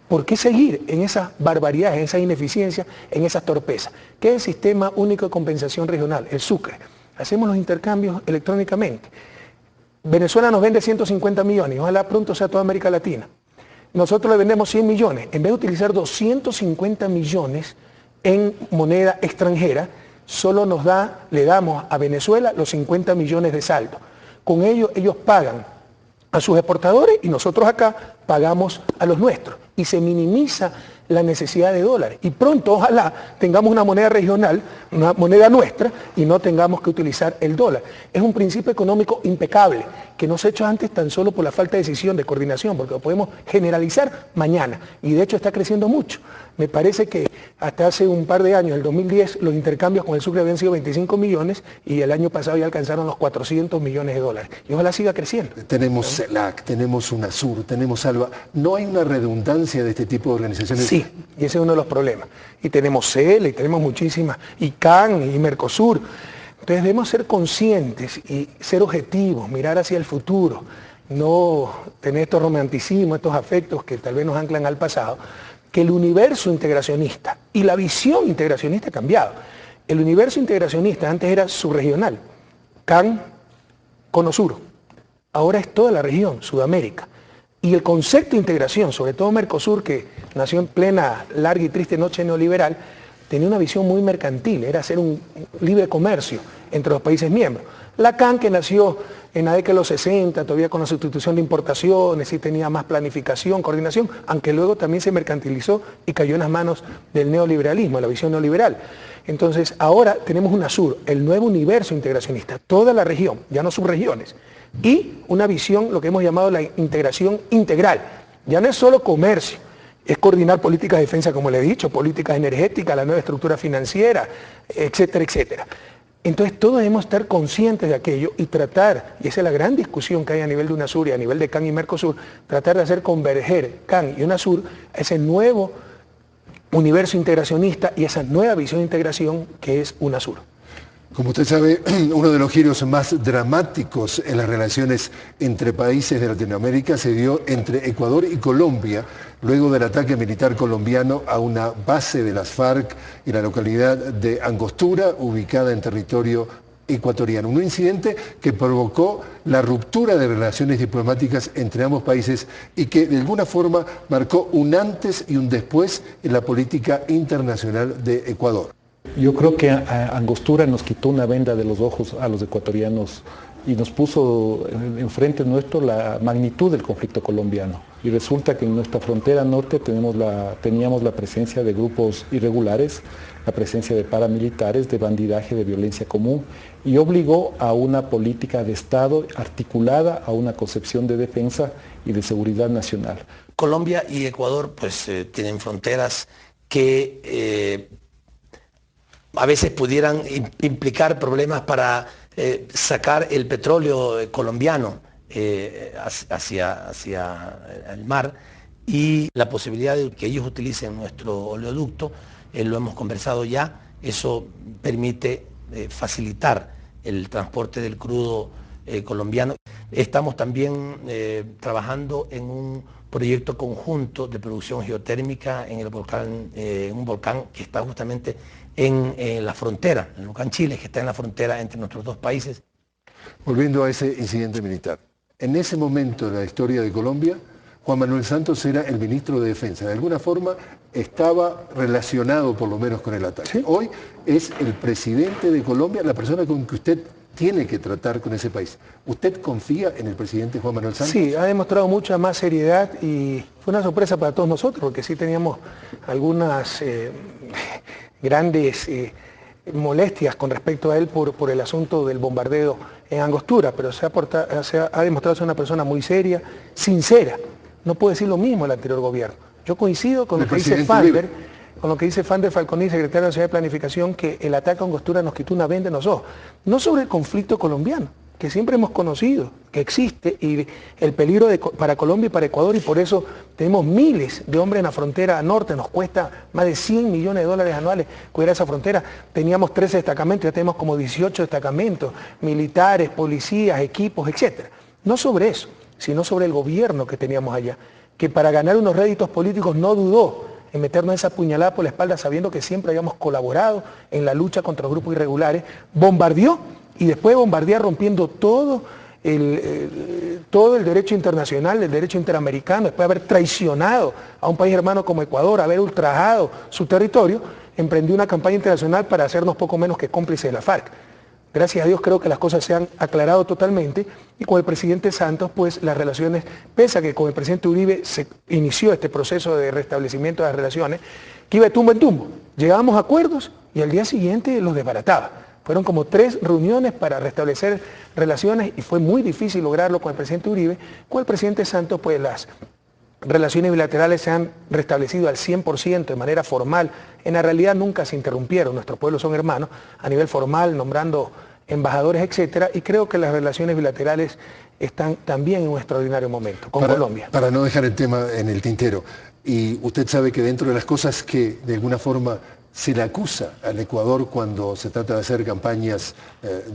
¿Por qué seguir en esas barbaridades, en esa ineficiencia, en esas torpezas? ¿Qué es el Sistema Único de Compensación Regional, el Sucre? Hacemos los intercambios electrónicamente. Venezuela nos vende 150 millones, ojalá pronto sea toda América Latina. Nosotros le vendemos 100 millones. En vez de utilizar 250 millones en moneda extranjera, solo le damos a Venezuela los 50 millones de saldo. Con ello ellos pagan a sus exportadores y nosotros acá pagamos a los nuestros. Y se minimiza la necesidad de dólares. Y pronto, ojalá, tengamos una moneda regional, una moneda nuestra, y no tengamos que utilizar el dólar. Es un principio económico impecable, que no se ha hecho antes tan solo por la falta de decisión, de coordinación, porque lo podemos generalizar mañana. Y de hecho está creciendo mucho. Me parece que hasta hace un par de años, el 2010, los intercambios con el Sucre habían sido 25 millones y el año pasado ya alcanzaron los 400 millones de dólares. Y ojalá siga creciendo. Tenemos CELAC, tenemos UNASUR, tenemos ALBA. ¿No hay una redundancia de este tipo de organizaciones? Sí, y ese es uno de los problemas. Y tenemos CEL, y tenemos muchísimas, y CAN, y Mercosur. Entonces debemos ser conscientes y ser objetivos, mirar hacia el futuro, no tener estos romanticismos, estos afectos que tal vez nos anclan al pasado, que el universo integracionista y la visión integracionista ha cambiado. El universo integracionista antes era subregional, CAN, Cono Sur, ahora es toda la región, Sudamérica. Y el concepto de integración, sobre todo Mercosur, que nació en plena larga y triste noche neoliberal, tenía una visión muy mercantil, era hacer un libre comercio entre los países miembros. La CAN, que nació en la década de los 60, todavía con la sustitución de importaciones, y tenía más planificación, coordinación, aunque luego también se mercantilizó y cayó en las manos del neoliberalismo, la visión neoliberal. Entonces, ahora tenemos UNASUR, el nuevo universo integracionista, toda la región, ya no subregiones, y una visión, lo que hemos llamado la integración integral. Ya no es solo comercio, es coordinar políticas de defensa, como le he dicho, políticas energéticas, la nueva estructura financiera, etcétera, etcétera. Entonces todos debemos estar conscientes de aquello y tratar, y esa es la gran discusión que hay a nivel de UNASUR y a nivel de CAN y Mercosur, tratar de hacer converger CAN y UNASUR a ese nuevo universo integracionista y esa nueva visión de integración que es UNASUR. Como usted sabe, uno de los giros más dramáticos en las relaciones entre países de Latinoamérica se dio entre Ecuador y Colombia, luego del ataque militar colombiano a una base de las FARC en la localidad de Angostura, ubicada en territorio ecuatoriano. Un incidente que provocó la ruptura de relaciones diplomáticas entre ambos países y que de alguna forma marcó un antes y un después en la política internacional de Ecuador. Yo creo que Angostura nos quitó una venda de los ojos a los ecuatorianos y nos puso enfrente nuestro la magnitud del conflicto colombiano. Y resulta que en nuestra frontera norte teníamos la presencia de grupos irregulares, la presencia de paramilitares, de bandidaje, de violencia común, y obligó a una política de Estado articulada a una concepción de defensa y de seguridad nacional. Colombia y Ecuador pues tienen fronteras que a veces pudieran implicar problemas para sacar el petróleo colombiano hacia el mar, y la posibilidad de que ellos utilicen nuestro oleoducto, lo hemos conversado ya, eso permite facilitar el transporte del crudo colombiano. Estamos también trabajando en un proyecto conjunto de producción geotérmica en un volcán que está justamente en la frontera, el volcán Chile, que está en la frontera entre nuestros dos países. Volviendo a ese incidente militar, en ese momento de la historia de Colombia, Juan Manuel Santos era el ministro de Defensa. De alguna forma estaba relacionado por lo menos con el ataque. ¿Sí? Hoy es el presidente de Colombia, la persona con que usted tiene que tratar con ese país. ¿Usted confía en el presidente Juan Manuel Santos? Sí, ha demostrado mucha más seriedad y fue una sorpresa para todos nosotros, porque sí teníamos algunas grandes molestias con respecto a él por el asunto del bombardeo en Angostura, pero ha demostrado ser una persona muy seria, sincera. No puedo decir lo mismo del anterior gobierno. Yo coincido con lo que dice Fander Falconi, secretario nacional de Planificación, que el ataque a Angostura nos quitó una venda en los ojos. No sobre el conflicto colombiano, que siempre hemos conocido, que existe, y el peligro para Colombia y para Ecuador, y por eso tenemos miles de hombres en la frontera norte, nos cuesta más de 100 millones de dólares anuales cuidar esa frontera. Teníamos 13 destacamentos, ya tenemos como 18 destacamentos, militares, policías, equipos, etc. No sobre eso, sino sobre el gobierno que teníamos allá, que para ganar unos réditos políticos no dudó en meternos esa puñalada por la espalda sabiendo que siempre habíamos colaborado en la lucha contra los grupos irregulares, bombardeó y después de bombardear rompiendo todo el derecho internacional, el derecho interamericano, después de haber traicionado a un país hermano como Ecuador, haber ultrajado su territorio, emprendió una campaña internacional para hacernos poco menos que cómplices de la FARC. Gracias a Dios creo que las cosas se han aclarado totalmente y con el presidente Santos pues las relaciones, pese a que con el presidente Uribe se inició este proceso de restablecimiento de las relaciones, que iba de tumbo en tumbo. Llegábamos a acuerdos y al día siguiente los desbarataba. Fueron como 3 reuniones para restablecer relaciones y fue muy difícil lograrlo con el presidente Uribe. Con el presidente Santos pues las relaciones bilaterales se han restablecido al 100% de manera formal. En la realidad nunca se interrumpieron, nuestros pueblos son hermanos, a nivel formal, nombrando embajadores, etcétera, y creo que las relaciones bilaterales están también en un extraordinario momento con Colombia. Para no dejar el tema en el tintero, y usted sabe que dentro de las cosas que de alguna forma se le acusa al Ecuador cuando se trata de hacer campañas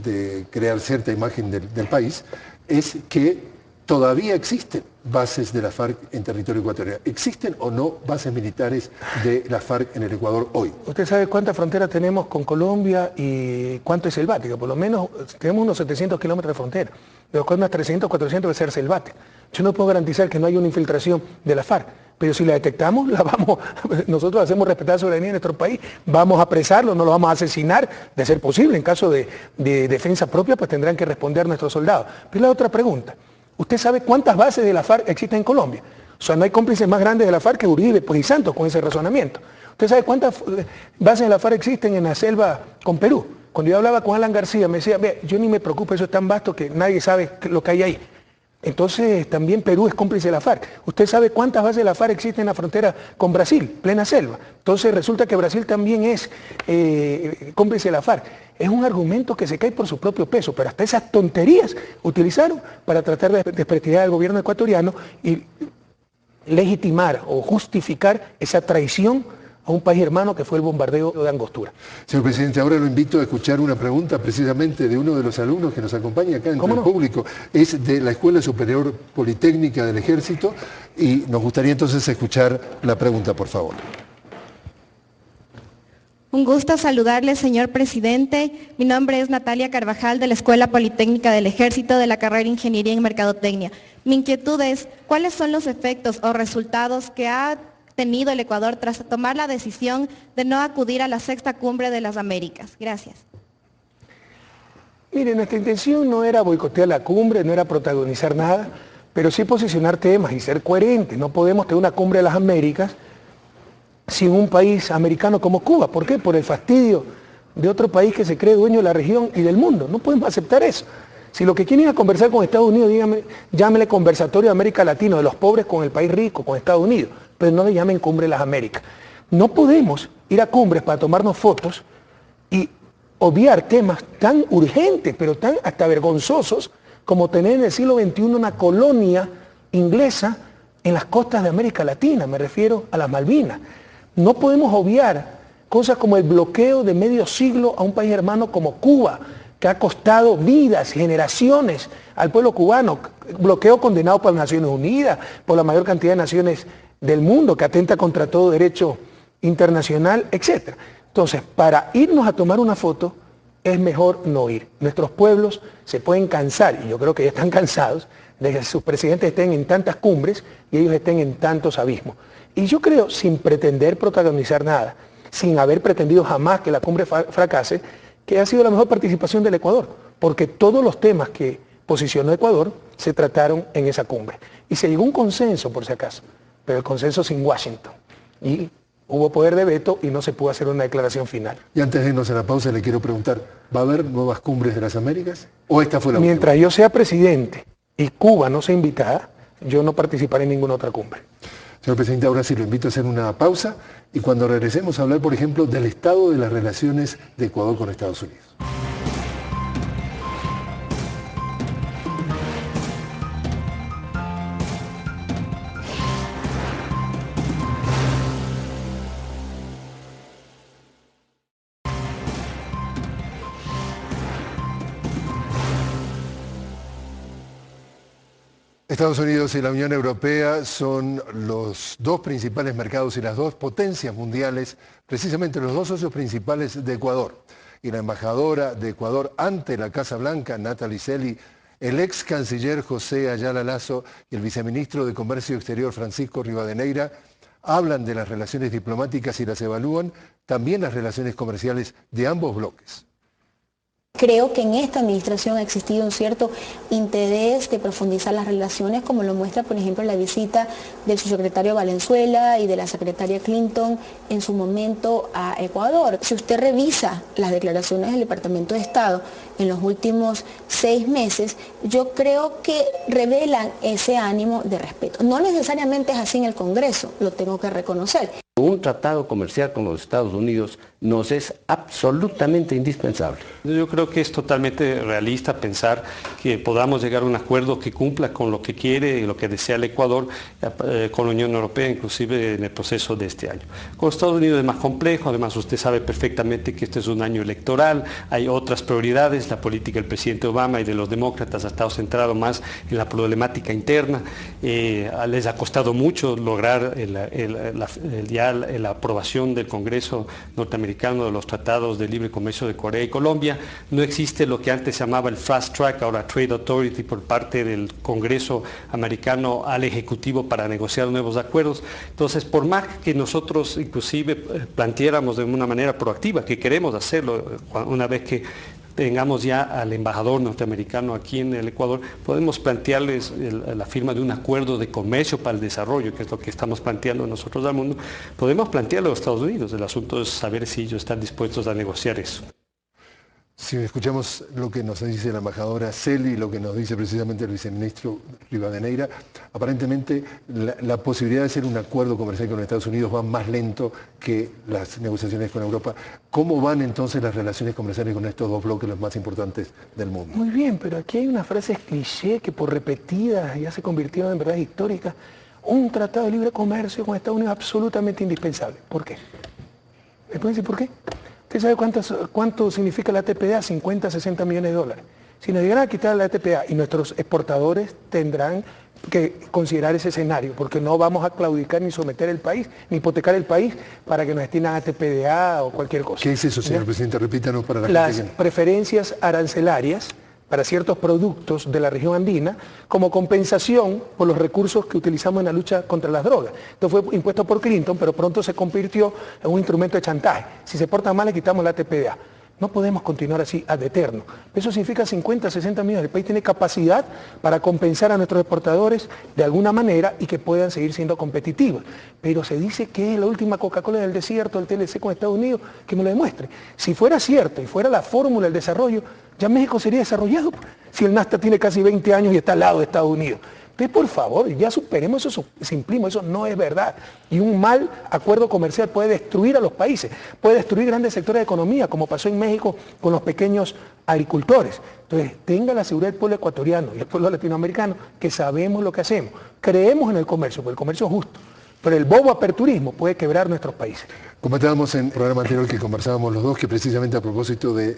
de crear cierta imagen del país, es que todavía existen bases de la FARC en territorio ecuatoriano. ¿Existen o no bases militares de la FARC en el Ecuador hoy? ¿Usted sabe cuántas fronteras tenemos con Colombia y cuánto es selvática? Por lo menos tenemos unos 700 kilómetros de frontera, de los cuales unas 300, 400 debe ser selvática. Yo no puedo garantizar que no haya una infiltración de la FARC, pero si la detectamos, nosotros hacemos respetar la soberanía de nuestro país, vamos a apresarlo, no lo vamos a asesinar, de ser posible. En caso de defensa propia, pues tendrán que responder nuestros soldados. Pero la otra pregunta, ¿usted sabe cuántas bases de la FARC existen en Colombia? O sea, no hay cómplices más grandes de la FARC que Uribe pues, y Santos con ese razonamiento. ¿Usted sabe cuántas bases de la FARC existen en la selva con Perú? Cuando yo hablaba con Alan García me decía, ve, yo ni me preocupo, eso es tan vasto que nadie sabe lo que hay ahí. Entonces también Perú es cómplice de la FARC. ¿Usted sabe cuántas bases de la FARC existen en la frontera con Brasil, plena selva? Entonces resulta que Brasil también es cómplice de la FARC. Es un argumento que se cae por su propio peso, pero hasta esas tonterías utilizaron para tratar de desprestigiar al gobierno ecuatoriano y legitimar o justificar esa traición a un país hermano que fue el bombardeo de Angostura. Señor presidente, ahora lo invito a escuchar una pregunta precisamente de uno de los alumnos que nos acompaña acá entre el público. Es de la Escuela Superior Politécnica del Ejército y nos gustaría entonces escuchar la pregunta, por favor. Un gusto saludarle, señor presidente. Mi nombre es Natalia Carvajal de la Escuela Politécnica del Ejército de la carrera de Ingeniería en Mercadotecnia. Mi inquietud es, ¿cuáles son los efectos o resultados que ha tenido el Ecuador tras tomar la decisión de no acudir a la 6ª Cumbre de las Américas? Gracias. Mire, nuestra intención no era boicotear la cumbre, no era protagonizar nada, pero sí posicionar temas y ser coherentes. No podemos tener una cumbre de las Américas sin un país americano como Cuba. ¿Por qué? Por el fastidio de otro país que se cree dueño de la región y del mundo. No podemos aceptar eso. Si lo que quieren es conversar con Estados Unidos, llámele conversatorio de América Latina, de los pobres con el país rico, con Estados Unidos, pero no le llamen cumbre de las Américas. No podemos ir a cumbres para tomarnos fotos y obviar temas tan urgentes, pero tan hasta vergonzosos, como tener en el siglo XXI una colonia inglesa en las costas de América Latina, me refiero a las Malvinas. No podemos obviar cosas como el bloqueo de medio siglo a un país hermano como Cuba, que ha costado vidas, generaciones al pueblo cubano, bloqueo condenado por las Naciones Unidas, por la mayor cantidad de naciones del mundo, que atenta contra todo derecho internacional, etc. Entonces, para irnos a tomar una foto, es mejor no ir. Nuestros pueblos se pueden cansar, y yo creo que ya están cansados, de que sus presidentes estén en tantas cumbres y ellos estén en tantos abismos. Y yo creo, sin pretender protagonizar nada, sin haber pretendido jamás que la cumbre fracase, que ha sido la mejor participación del Ecuador, porque todos los temas que posicionó Ecuador se trataron en esa cumbre. Y se llegó a un consenso, por si acaso, pero el consenso sin Washington. Y hubo poder de veto y no se pudo hacer una declaración final. Y antes de irnos a la pausa, le quiero preguntar, ¿va a haber nuevas cumbres de las Américas? ¿O esta fue la última? Mientras yo sea presidente y Cuba no sea invitada, yo no participaré en ninguna otra cumbre. Señor presidente, ahora sí lo invito a hacer una pausa y cuando regresemos a hablar, por ejemplo, del estado de las relaciones de Ecuador con Estados Unidos. Estados Unidos y la Unión Europea son los dos principales mercados y las dos potencias mundiales, precisamente los dos socios principales de Ecuador. Y la embajadora de Ecuador ante la Casa Blanca, Natalie Selly, el ex canciller José Ayala Lazo y el viceministro de Comercio Exterior Francisco Rivadeneira hablan de las relaciones diplomáticas y las evalúan, también las relaciones comerciales de ambos bloques. Creo que en esta administración ha existido un cierto interés de profundizar las relaciones, como lo muestra, por ejemplo, la visita del subsecretario Valenzuela y de la secretaria Clinton en su momento a Ecuador. Si usted revisa las declaraciones del Departamento de Estado en los últimos 6 meses, yo creo que revelan ese ánimo de respeto. No necesariamente es así en el Congreso, lo tengo que reconocer. Un tratado comercial con los Estados Unidos nos es absolutamente indispensable. Yo creo que es totalmente realista pensar que podamos llegar a un acuerdo que cumpla con lo que quiere y lo que desea el Ecuador con la Unión Europea, inclusive en el proceso de este año. Con Estados Unidos es más complejo, además usted sabe perfectamente que este es un año electoral, hay otras prioridades, la política del presidente Obama y de los demócratas ha estado centrado más en la problemática interna, les ha costado mucho lograr la aprobación del Congreso norteamericano de los tratados de libre comercio de Corea y Colombia. No existe lo que antes se llamaba el Fast Track, ahora Trade Authority, por parte del Congreso americano al Ejecutivo para negociar nuevos acuerdos. Entonces, por más que nosotros inclusive planteáramos de una manera proactiva, que queremos hacerlo una vez que tengamos ya al embajador norteamericano aquí en el Ecuador, podemos plantearles la firma de un acuerdo de comercio para el desarrollo, que es lo que estamos planteando nosotros al mundo. Podemos plantearlo a los Estados Unidos, el asunto es saber si ellos están dispuestos a negociar eso. Si escuchamos lo que nos dice la embajadora Selly y lo que nos dice precisamente el viceministro Rivadeneira, aparentemente la posibilidad de hacer un acuerdo comercial con Estados Unidos va más lento que las negociaciones con Europa. ¿Cómo van entonces las relaciones comerciales con estos dos bloques, los más importantes del mundo? Muy bien, pero aquí hay una frase cliché que por repetidas ya se convirtieron en verdad histórica. Un tratado de libre comercio con Estados Unidos es absolutamente indispensable. ¿Por qué? ¿Me pueden decir por qué? ¿Usted sabe cuánto significa la TPA? 50, 60 millones de dólares. Si nos llegaran a quitar la TPA y nuestros exportadores tendrán que considerar ese escenario, porque no vamos a claudicar ni someter el país, ni hipotecar el país para que nos destinan a TPA o cualquier cosa. ¿Qué es eso, señor presidente? Repítanos para la gente. Las preferencias arancelarias para ciertos productos de la región andina como compensación por los recursos que utilizamos en la lucha contra las drogas. Esto fue impuesto por Clinton, pero pronto se convirtió en un instrumento de chantaje. Si se portan mal, le quitamos la TPA. No podemos continuar así ad eterno. Eso significa 50, 60 millones. El país tiene capacidad para compensar a nuestros exportadores de alguna manera y que puedan seguir siendo competitivos. Pero se dice que es la última Coca-Cola del desierto, el TLC con Estados Unidos, que me lo demuestre. Si fuera cierto y fuera la fórmula del desarrollo, ya México sería desarrollado. Si el NAFTA tiene casi 20 años y está al lado de Estados Unidos. Entonces, por favor, ya superemos eso simplismo, eso no es verdad. Y un mal acuerdo comercial puede destruir a los países, puede destruir grandes sectores de economía, como pasó en México con los pequeños agricultores. Entonces, tenga la seguridad del pueblo ecuatoriano y el pueblo latinoamericano que sabemos lo que hacemos. Creemos en el comercio, porque el comercio es justo. Pero el bobo aperturismo puede quebrar nuestros países. Comentábamos en el programa anterior que conversábamos los dos, que precisamente a propósito de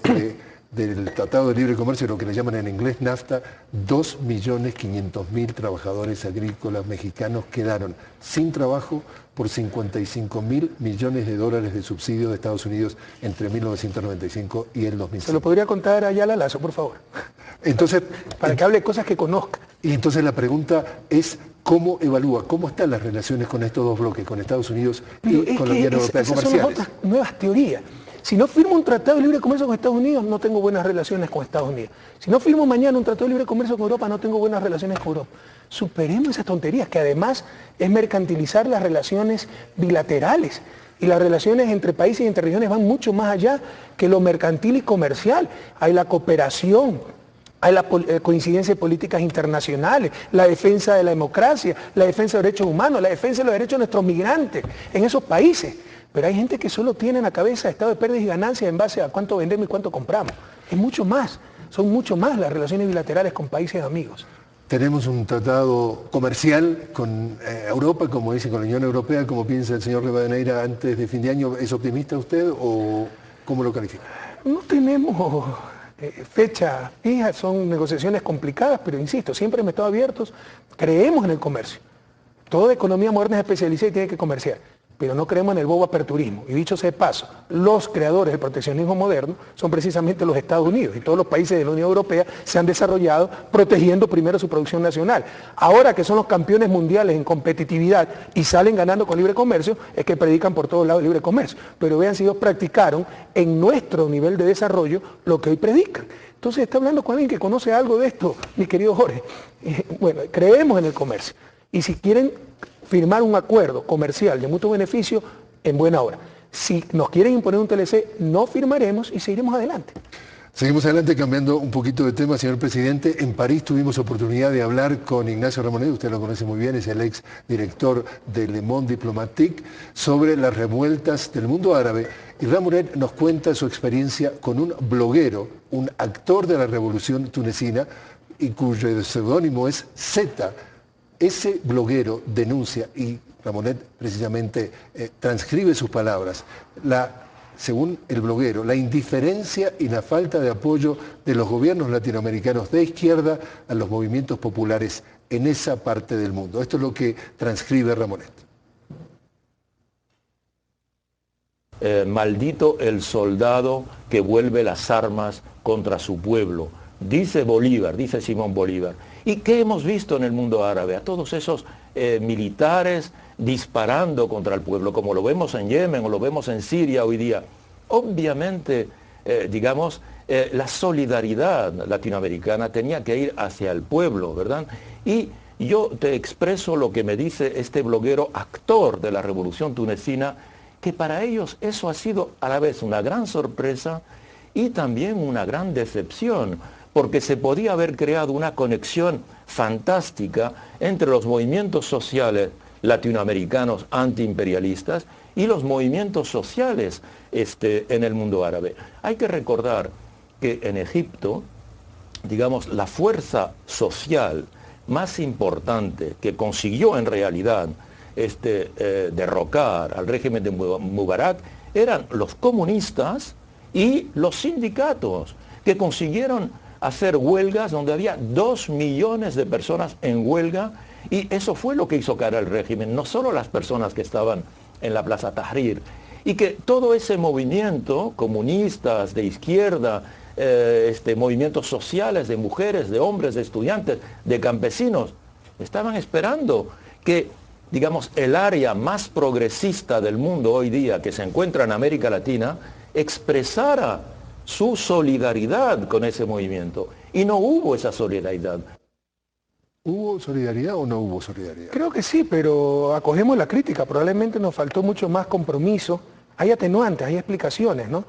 del Tratado de Libre Comercio, lo que le llaman en inglés NAFTA, 2.500.000 trabajadores agrícolas mexicanos quedaron sin trabajo por 55.000 millones de dólares de subsidio de Estados Unidos entre 1995 y el 2005. ¿Se lo podría contar a Ayala Lazo, por favor? Entonces, para que hable cosas que conozca. Y entonces la pregunta es, ¿cómo evalúa, cómo están las relaciones con estos dos bloques, con Estados Unidos y con la Unión Europea comerciales? Son otras nuevas teorías. Si no firmo un tratado de libre comercio con Estados Unidos, no tengo buenas relaciones con Estados Unidos. Si no firmo mañana un tratado de libre comercio con Europa, no tengo buenas relaciones con Europa. Superemos esas tonterías, que además es mercantilizar las relaciones bilaterales. Y las relaciones entre países y entre regiones van mucho más allá que lo mercantil y comercial. Hay la cooperación, hay la coincidencia de políticas internacionales, la defensa de la democracia, la defensa de derechos humanos, la defensa de los derechos de nuestros migrantes en esos países. Pero hay gente que solo tiene en la cabeza estado de pérdidas y ganancias en base a cuánto vendemos y cuánto compramos. Es mucho más, son mucho más las relaciones bilaterales con países amigos. Tenemos un tratado comercial con Europa, como dice, con la Unión Europea. ¿Cómo piensa el señor Rivadeneira antes de fin de año? ¿Es optimista usted o cómo lo califica? No tenemos fecha fija, son negociaciones complicadas, pero insisto, siempre hemos estado abiertos. Creemos en el comercio. Toda economía moderna es especializada y tiene que comerciar. Pero no creemos en el bobo aperturismo. Y dicho sea de paso, los creadores del proteccionismo moderno son precisamente los Estados Unidos, y todos los países de la Unión Europea se han desarrollado protegiendo primero su producción nacional. Ahora que son los campeones mundiales en competitividad y salen ganando con libre comercio, es que predican por todos lados libre comercio. Pero vean si ellos practicaron en nuestro nivel de desarrollo lo que hoy predican. Entonces está hablando con alguien que conoce algo de esto, mi querido Jorge. Bueno, creemos en el comercio. Y si quieren firmar un acuerdo comercial de mutuo beneficio, en buena hora. Si nos quieren imponer un TLC, no firmaremos y seguiremos adelante. Seguimos adelante cambiando un poquito de tema, señor presidente. En París tuvimos oportunidad de hablar con Ignacio Ramonet, usted lo conoce muy bien, es el ex director de Le Monde Diplomatique, sobre las revueltas del mundo árabe. Y Ramonet nos cuenta su experiencia con un bloguero, un actor de la revolución tunecina, y cuyo seudónimo es Zeta. Ese bloguero denuncia, y Ramonet precisamente transcribe sus palabras, según el bloguero, la indiferencia y la falta de apoyo de los gobiernos latinoamericanos de izquierda a los movimientos populares en esa parte del mundo. Esto es lo que transcribe Ramonet. Maldito el soldado que vuelve las armas contra su pueblo, dice Bolívar, dice Simón Bolívar. ¿Y qué hemos visto en el mundo árabe? A todos esos militares disparando contra el pueblo, como lo vemos en Yemen o lo vemos en Siria hoy día. Obviamente, la solidaridad latinoamericana tenía que ir hacia el pueblo, ¿verdad? Y yo te expreso lo que me dice este bloguero actor de la revolución tunecina, que para ellos eso ha sido a la vez una gran sorpresa y también una gran decepción, porque se podía haber creado una conexión fantástica entre los movimientos sociales latinoamericanos antiimperialistas y los movimientos sociales en el mundo árabe. Hay que recordar que en Egipto, la fuerza social más importante que consiguió en realidad derrocar al régimen de Mubarak eran los comunistas y los sindicatos, que consiguieron hacer huelgas donde había 2 millones de personas en huelga, y eso fue lo que hizo caer al régimen, no solo las personas que estaban en la Plaza Tahrir, y que todo ese movimiento, comunistas, de izquierda, movimientos sociales de mujeres, de hombres, de estudiantes, de campesinos, estaban esperando que, el área más progresista del mundo hoy día, que se encuentra en América Latina, expresara su solidaridad con ese movimiento. Y no hubo esa solidaridad. ¿Hubo solidaridad o no hubo solidaridad? Creo que sí, pero acogemos la crítica. Probablemente nos faltó mucho más compromiso. Hay atenuantes, hay explicaciones, ¿no?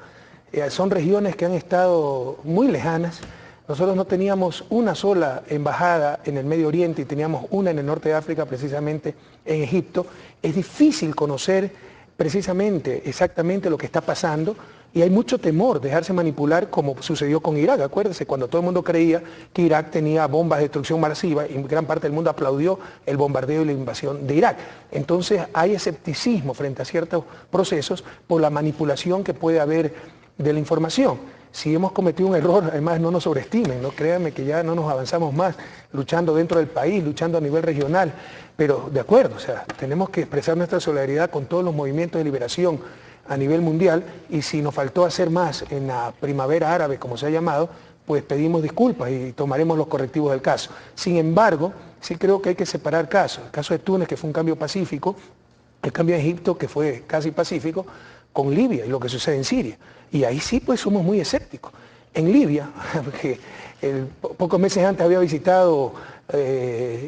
Son regiones que han estado muy lejanas. Nosotros no teníamos una sola embajada en el Medio Oriente y teníamos una en el norte de África, precisamente en Egipto. Es difícil conocer exactamente lo que está pasando, y hay mucho temor dejarse manipular, como sucedió con Irak. Acuérdense, cuando todo el mundo creía que Irak tenía bombas de destrucción masiva y gran parte del mundo aplaudió el bombardeo y la invasión de Irak. Entonces hay escepticismo frente a ciertos procesos por la manipulación que puede haber de la información. Si hemos cometido un error, además no nos sobreestimen, ¿no? Créanme que ya no nos avanzamos más luchando dentro del país, luchando a nivel regional, pero de acuerdo, o sea, tenemos que expresar nuestra solidaridad con todos los movimientos de liberación a nivel mundial, y si nos faltó hacer más en la primavera árabe, como se ha llamado, pues pedimos disculpas y tomaremos los correctivos del caso. Sin embargo, sí creo que hay que separar casos. El caso de Túnez, que fue un cambio pacífico, el cambio de Egipto, que fue casi pacífico, con Libia y lo que sucede en Siria. Y ahí sí pues somos muy escépticos. En Libia, que pocos meses antes había visitado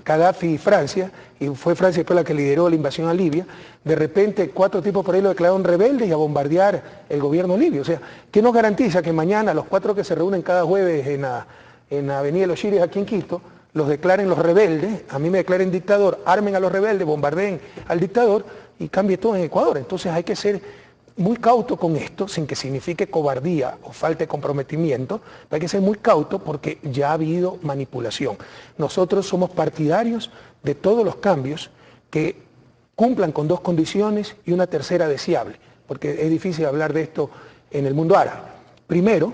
Gaddafi Francia, y fue Francia después la que lideró la invasión a Libia, de repente 4 tipos por ahí lo declararon rebeldes y a bombardear el gobierno libio. O sea, ¿qué nos garantiza que mañana los 4 que se reúnen cada jueves en la Avenida de los Chiles aquí en Quito, los declaren los rebeldes, a mí me declaren dictador, armen a los rebeldes, bombardeen al dictador y cambie todo en Ecuador? Entonces hay que ser muy cauto con esto, sin que signifique cobardía o falta de comprometimiento, pero hay que ser muy cauto porque ya ha habido manipulación. Nosotros somos partidarios de todos los cambios que cumplan con 2 condiciones y una tercera deseable, porque es difícil hablar de esto en el mundo árabe. Primero,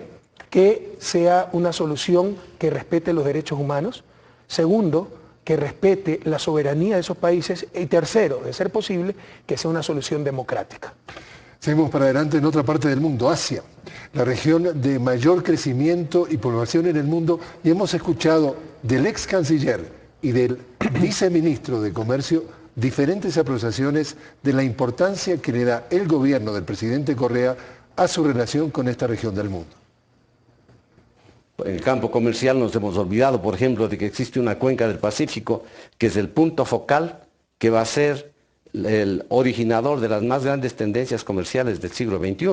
que sea una solución que respete los derechos humanos. Segundo, que respete la soberanía de esos países. Y tercero, de ser posible, que sea una solución democrática. Seguimos para adelante en otra parte del mundo, Asia, la región de mayor crecimiento y población en el mundo, y hemos escuchado del ex canciller y del viceministro de Comercio diferentes apreciaciones de la importancia que le da el gobierno del presidente Correa a su relación con esta región del mundo. En el campo comercial nos hemos olvidado, por ejemplo, de que existe una cuenca del Pacífico que es el punto focal que va a ser el originador de las más grandes tendencias comerciales del siglo XXI.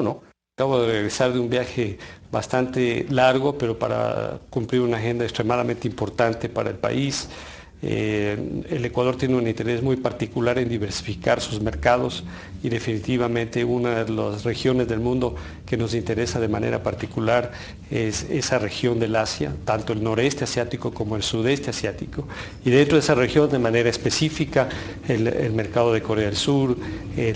Acabo de regresar de un viaje bastante largo, pero para cumplir una agenda extremadamente importante para el país. El Ecuador tiene un interés muy particular en diversificar sus mercados y definitivamente una de las regiones del mundo que nos interesa de manera particular es esa región del Asia, tanto el noreste asiático como el sudeste asiático, y dentro de esa región de manera específica el mercado de Corea del Sur,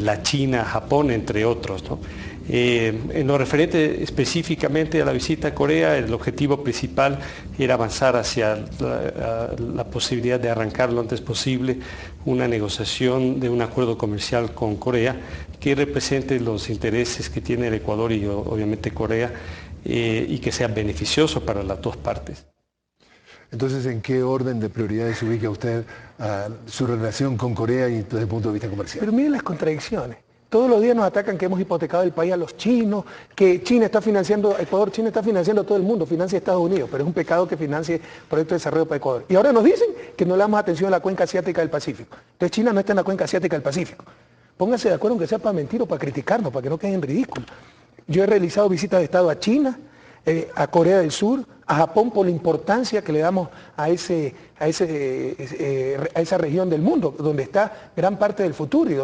la China, Japón, entre otros, ¿no? En lo referente específicamente a la visita a Corea, el objetivo principal era avanzar hacia la posibilidad de arrancar lo antes posible una negociación de un acuerdo comercial con Corea que represente los intereses que tiene el Ecuador y obviamente Corea y que sea beneficioso para las 2 partes. Entonces, ¿en qué orden de prioridades ubica usted su relación con Corea y desde el punto de vista comercial? Pero miren las contradicciones. Todos los días nos atacan que hemos hipotecado el país a los chinos, que China está financiando, Ecuador, China está financiando a todo el mundo, financia a Estados Unidos, pero es un pecado que financie proyectos de desarrollo para Ecuador. Y ahora nos dicen que no le damos atención a la cuenca asiática del Pacífico. Entonces China no está en la cuenca asiática del Pacífico. Pónganse de acuerdo, aunque sea para mentir o para criticarnos, para que no queden en ridículo. Yo he realizado visitas de Estado a China, a Corea del Sur, a Japón, por la importancia que le damos a esa región del mundo, donde está gran parte del futuro y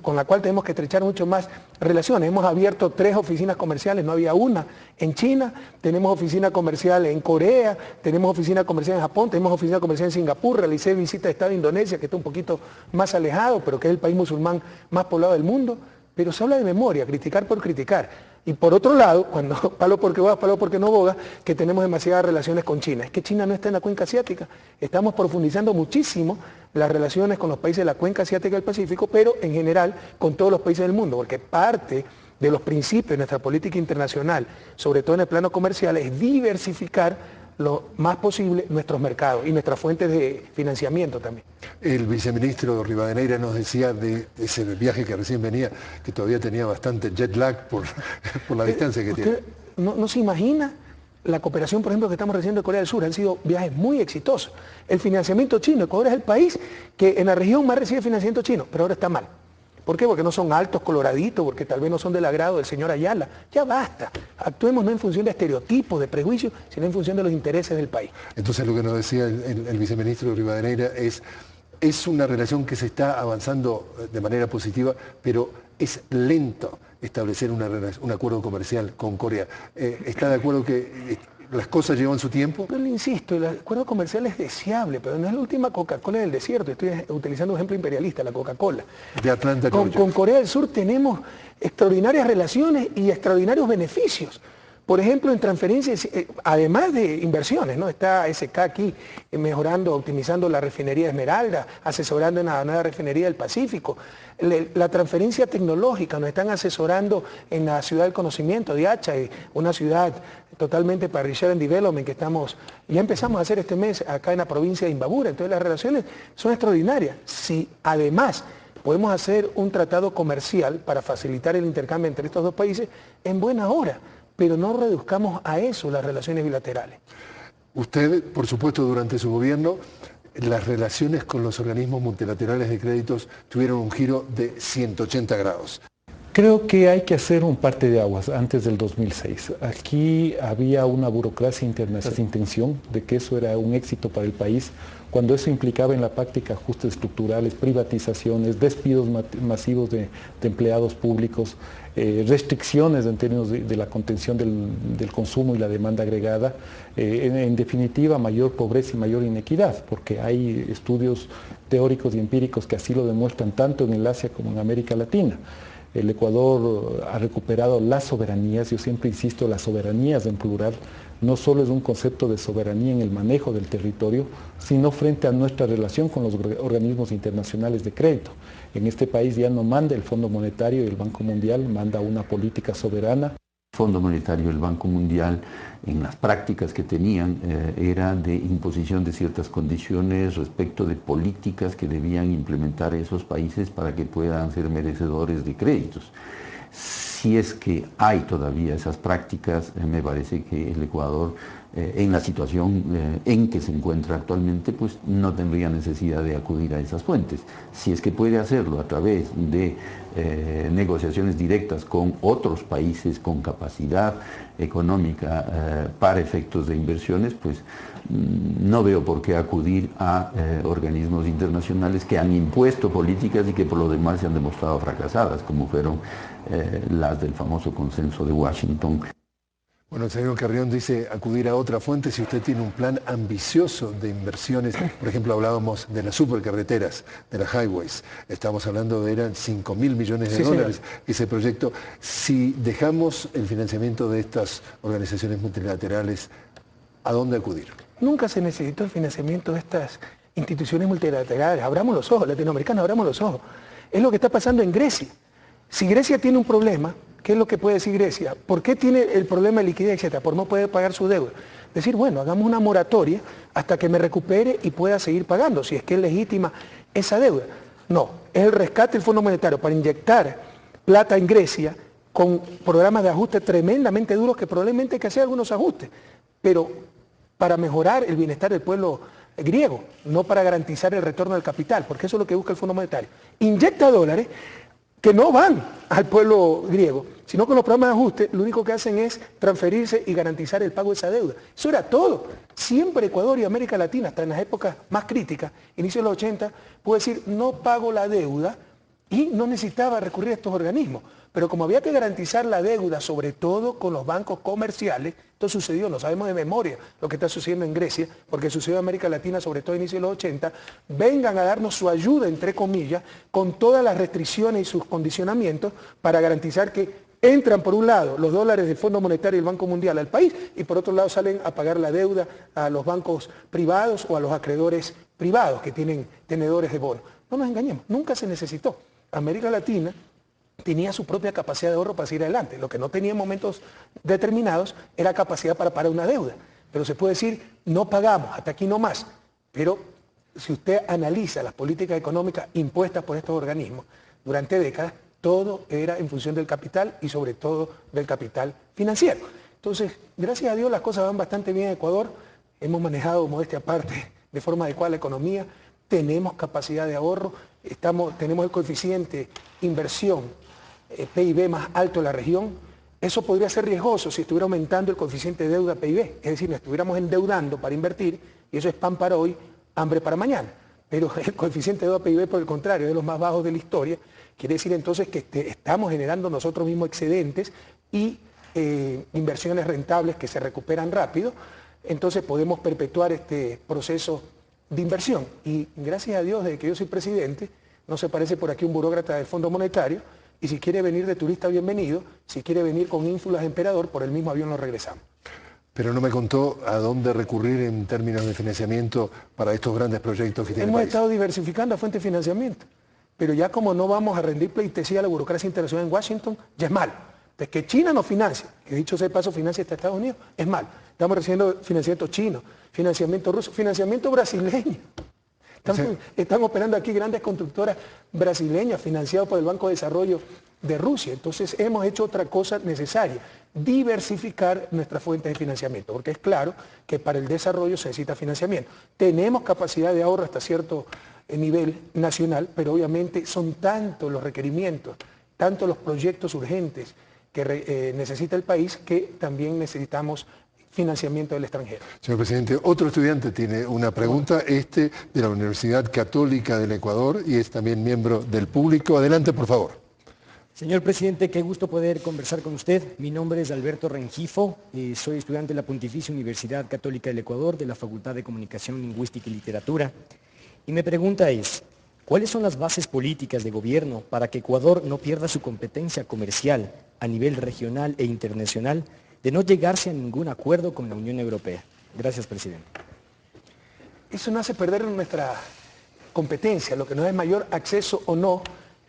con la cual tenemos que estrechar mucho más relaciones. Hemos abierto 3 oficinas comerciales, no había una en China, tenemos oficina comercial en Corea, tenemos oficina comercial en Japón, tenemos oficina comercial en Singapur, realicé visita de Estado a Indonesia, que está un poquito más alejado, pero que es el país musulmán más poblado del mundo. Pero se habla de memoria, criticar por criticar. Y por otro lado, cuando palo porque boga, palo porque no boga, que tenemos demasiadas relaciones con China. Es que China no está en la cuenca asiática. Estamos profundizando muchísimo las relaciones con los países de la cuenca asiática del Pacífico, pero en general con todos los países del mundo, porque parte de los principios de nuestra política internacional, sobre todo en el plano comercial, es diversificar lo más posible nuestros mercados y nuestras fuentes de financiamiento también. El viceministro Rivadeneira nos decía de ese viaje que recién venía, que todavía tenía bastante jet lag por la distancia que tiene. No se imagina la cooperación, por ejemplo, que estamos recibiendo de Corea del Sur. Han sido viajes muy exitosos. El financiamiento chino, Ecuador es el país que en la región más recibe financiamiento chino, pero ahora está mal. ¿Por qué? Porque no son altos, coloraditos, porque tal vez no son del agrado del señor Ayala. Ya basta. Actuemos no en función de estereotipos, de prejuicios, sino en función de los intereses del país. Entonces lo que nos decía el viceministro Rivadeneira es una relación que se está avanzando de manera positiva, pero es lento establecer un acuerdo comercial con Corea. ¿Está de acuerdo que las cosas llevan su tiempo? Pero le insisto, el acuerdo comercial es deseable, pero no es la última Coca-Cola del desierto. Estoy utilizando un ejemplo imperialista, la Coca-Cola. De Atlanta, con Corea del Sur tenemos extraordinarias relaciones y extraordinarios beneficios, Por ejemplo, en transferencias, además de inversiones, ¿no? Está SK aquí mejorando, optimizando la refinería de Esmeralda, asesorando en la nueva refinería del Pacífico. La transferencia tecnológica, nos están asesorando en la ciudad del conocimiento de Achay, una ciudad totalmente parrillera en development que ya empezamos a hacer este mes acá en la provincia de Imbabura. Entonces las relaciones son extraordinarias. Si además podemos hacer un tratado comercial para facilitar el intercambio entre estos dos países, en buena hora, pero no reduzcamos a eso las relaciones bilaterales. Usted, por supuesto, durante su gobierno, las relaciones con los organismos multilaterales de créditos tuvieron un giro de 180 grados. Creo que hay que hacer un parte de aguas antes del 2006. Aquí había una burocracia internacional, esa intención de que eso era un éxito para el país, cuando eso implicaba en la práctica ajustes estructurales, privatizaciones, despidos masivos de empleados públicos, restricciones en términos de la contención del consumo y la demanda agregada, en definitiva mayor pobreza y mayor inequidad, porque hay estudios teóricos y empíricos que así lo demuestran tanto en el Asia como en América Latina. El Ecuador ha recuperado las soberanías, yo siempre insisto, las soberanías en plural, no solo es un concepto de soberanía en el manejo del territorio, sino frente a nuestra relación con los organismos internacionales de crédito. En este país ya no manda el Fondo Monetario y el Banco Mundial, manda una política soberana. El Fondo Monetario y el Banco Mundial, en las prácticas que tenían, era de imposición de ciertas condiciones respecto de políticas que debían implementar esos países para que puedan ser merecedores de créditos. Si es que hay todavía esas prácticas, me parece que el Ecuador, en la situación en que se encuentra actualmente, pues no tendría necesidad de acudir a esas fuentes. Si es que puede hacerlo a través de negociaciones directas con otros países con capacidad económica para efectos de inversiones, pues no veo por qué acudir a organismos internacionales que han impuesto políticas y que por lo demás se han demostrado fracasadas, como fueron las del famoso consenso de Washington. Bueno, el señor Carrión dice acudir a otra fuente si usted tiene un plan ambicioso de inversiones. Por ejemplo, hablábamos de las supercarreteras, de las highways. Estamos hablando de eran 5.000 millones de dólares ese proyecto. Si dejamos el financiamiento de estas organizaciones multilaterales, ¿a dónde acudir? Nunca se necesitó el financiamiento de estas instituciones multilaterales. Abramos los ojos, latinoamericanos, abramos los ojos. Es lo que está pasando en Grecia. Si Grecia tiene un problema, ¿qué es lo que puede decir Grecia? ¿Por qué tiene el problema de liquidez, etcétera? Por no poder pagar su deuda. Decir, bueno, hagamos una moratoria hasta que me recupere y pueda seguir pagando, si es que es legítima esa deuda. No, es el rescate del Fondo Monetario para inyectar plata en Grecia con programas de ajuste tremendamente duros que probablemente hay que hacer algunos ajustes, pero para mejorar el bienestar del pueblo griego, no para garantizar el retorno del capital, porque eso es lo que busca el Fondo Monetario. Inyecta dólares que no van al pueblo griego, sino con los programas de ajuste lo único que hacen es transferirse y garantizar el pago de esa deuda. Eso era todo. Siempre Ecuador y América Latina, hasta en las épocas más críticas, inicio de los 80, pudo decir no pago la deuda y no necesitaba recurrir a estos organismos. Pero como había que garantizar la deuda, sobre todo con los bancos comerciales, esto sucedió, no sabemos de memoria lo que está sucediendo en Grecia, porque sucedió en América Latina, sobre todo a inicios de los 80, vengan a darnos su ayuda, entre comillas, con todas las restricciones y sus condicionamientos para garantizar que entran por un lado los dólares del Fondo Monetario y el Banco Mundial al país y por otro lado salen a pagar la deuda a los bancos privados o a los acreedores privados que tienen tenedores de bonos. No nos engañemos, nunca se necesitó. América Latina tenía su propia capacidad de ahorro para seguir adelante. Lo que no tenía en momentos determinados era capacidad para pagar una deuda. Pero se puede decir, no pagamos, hasta aquí no más. Pero si usted analiza las políticas económicas impuestas por estos organismos durante décadas, todo era en función del capital y sobre todo del capital financiero. Entonces, gracias a Dios las cosas van bastante bien en Ecuador. Hemos manejado, modestia aparte, de forma adecuada la economía. Tenemos capacidad de ahorro, tenemos el coeficiente inversión PIB más alto de la región. Eso podría ser riesgoso si estuviera aumentando el coeficiente de deuda PIB, es decir, nos estuviéramos endeudando para invertir y eso es pan para hoy, hambre para mañana. Pero el coeficiente de deuda PIB, por el contrario, es de los más bajos de la historia. Quiere decir entonces que estamos generando nosotros mismos excedentes y inversiones rentables que se recuperan rápido. Entonces podemos perpetuar este proceso de inversión. Y gracias a Dios, desde que yo soy presidente, no se parece por aquí un burócrata del Fondo Monetario, Y si quiere venir de turista, bienvenido. Si quiere venir con ínfulas de emperador, por el mismo avión lo regresamos. Pero no me contó a dónde recurrir en términos de financiamiento para estos grandes proyectos que tiene el país. Hemos estado diversificando a fuentes de financiamiento, pero ya como no vamos a rendir pleitesía a la burocracia internacional en Washington, ya es malo. Entonces, que China nos financie, que dicho sea de paso financia a Estados Unidos, es malo. Estamos recibiendo financiamiento chino, financiamiento ruso, financiamiento brasileño. Están operando aquí grandes constructoras brasileñas financiadas por el Banco de Desarrollo de Rusia. Entonces hemos hecho otra cosa necesaria, diversificar nuestras fuentes de financiamiento, porque es claro que para el desarrollo se necesita financiamiento. Tenemos capacidad de ahorro hasta cierto nivel nacional, pero obviamente son tantos los requerimientos, tantos los proyectos urgentes que necesita el país, que también necesitamos financiamiento del extranjero. Señor presidente, otro estudiante tiene una pregunta, de la Universidad Católica del Ecuador, y es también miembro del público. Adelante, por favor. Señor presidente, qué gusto poder conversar con usted. Mi nombre es Alberto Rengifo, soy estudiante de la Pontificia Universidad Católica del Ecuador, de la Facultad de Comunicación Lingüística y Literatura. Y mi pregunta es, ¿cuáles son las bases políticas de gobierno para que Ecuador no pierda su competencia comercial a nivel regional e internacional, de no llegarse a ningún acuerdo con la Unión Europea? Gracias, presidente. Eso no hace perder nuestra competencia, lo que nos da mayor acceso o no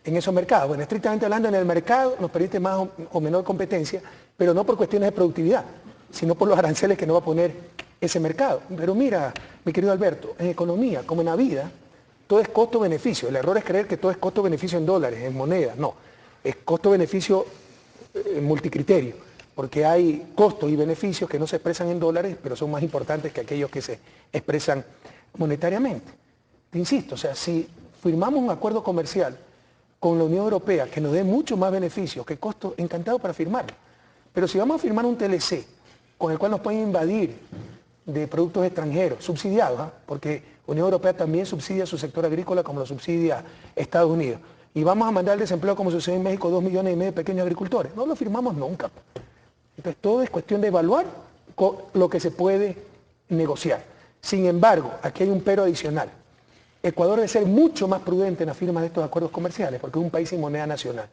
en esos mercados. Bueno, estrictamente hablando, en el mercado nos permite más o menor competencia, pero no por cuestiones de productividad, sino por los aranceles que nos va a poner ese mercado. Pero mira, mi querido Alberto, en economía, como en la vida, todo es costo-beneficio. El error es creer que todo es costo-beneficio en dólares, en moneda. No, es costo-beneficio multicriterio, porque hay costos y beneficios que no se expresan en dólares, pero son más importantes que aquellos que se expresan monetariamente. Te insisto, o sea, si firmamos un acuerdo comercial con la Unión Europea que nos dé mucho más beneficios que costos, encantado para firmarlo. Pero si vamos a firmar un TLC con el cual nos pueden invadir de productos extranjeros, subsidiados, porque la Unión Europea también subsidia su sector agrícola como lo subsidia Estados Unidos, y vamos a mandar al desempleo, como sucede en México, 2,5 millones de pequeños agricultores, no lo firmamos nunca. Entonces todo es cuestión de evaluar lo que se puede negociar. Sin embargo, aquí hay un pero adicional. Ecuador debe ser mucho más prudente en la firma de estos acuerdos comerciales, porque es un país sin moneda nacional.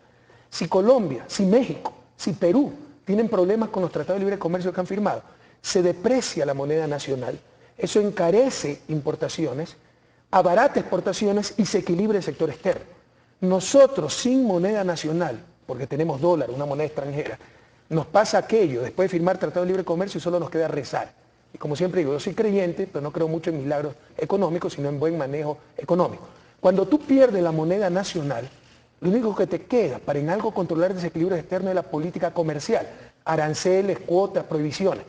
Si Colombia, si México, si Perú tienen problemas con los tratados de libre comercio que han firmado, se deprecia la moneda nacional, eso encarece importaciones, abarata exportaciones y se equilibra el sector externo. Nosotros sin moneda nacional, porque tenemos dólar, una moneda extranjera, nos pasa aquello, después de firmar tratado de libre comercio solo nos queda rezar. Y como siempre digo, yo soy creyente, pero no creo mucho en milagros económicos, sino en buen manejo económico. Cuando tú pierdes la moneda nacional, lo único que te queda para en algo controlar desequilibrios externos es la política comercial, aranceles, cuotas, prohibiciones.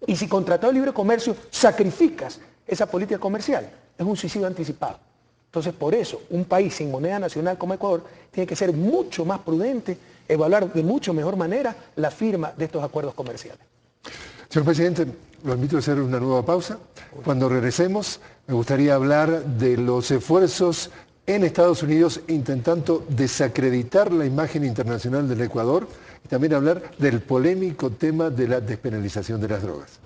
Y si con tratado de libre comercio sacrificas esa política comercial, es un suicidio anticipado. Entonces, por eso, un país sin moneda nacional como Ecuador tiene que ser mucho más prudente, evaluar de mucho mejor manera la firma de estos acuerdos comerciales. Señor presidente, lo invito a hacer una nueva pausa. Cuando regresemos, me gustaría hablar de los esfuerzos en Estados Unidos intentando desacreditar la imagen internacional del Ecuador y también hablar del polémico tema de la despenalización de las drogas.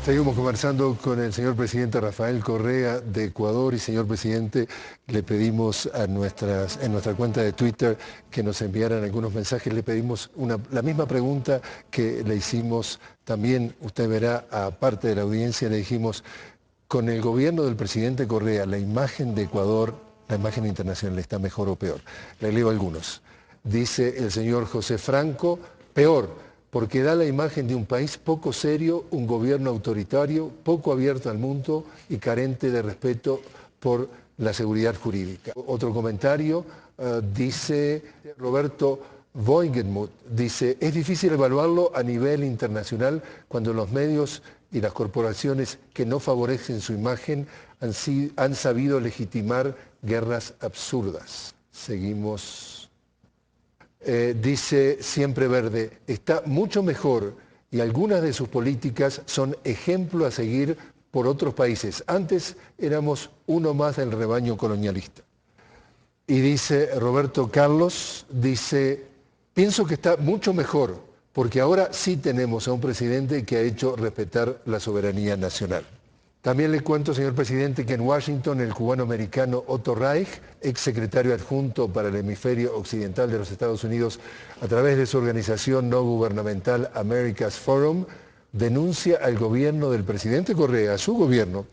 Seguimos conversando con el señor presidente Rafael Correa de Ecuador y señor presidente, le pedimos en nuestra cuenta de Twitter que nos enviaran algunos mensajes, le pedimos la misma pregunta que le hicimos también, usted verá, a parte de la audiencia, le dijimos, con el gobierno del presidente Correa, la imagen de Ecuador, la imagen internacional, ¿está mejor o peor? Le leo algunos. Dice el señor José Franco, peor, porque da la imagen de un país poco serio, un gobierno autoritario, poco abierto al mundo y carente de respeto por la seguridad jurídica. Otro comentario dice Roberto Voigenmuth, dice, es difícil evaluarlo a nivel internacional cuando los medios y las corporaciones que no favorecen su imagen han sabido legitimar guerras absurdas. Seguimos. Dice Siempre Verde, está mucho mejor y algunas de sus políticas son ejemplo a seguir por otros países. Antes éramos uno más del rebaño colonialista. Y dice Roberto Carlos, dice, pienso que está mucho mejor, porque ahora sí tenemos a un presidente que ha hecho respetar la soberanía nacional. También le cuento, señor presidente, que en Washington el cubano-americano Otto Reich, exsecretario adjunto para el hemisferio occidental de los Estados Unidos, a través de su organización no gubernamental America's Forum, denuncia al gobierno del presidente Correa, a su gobierno,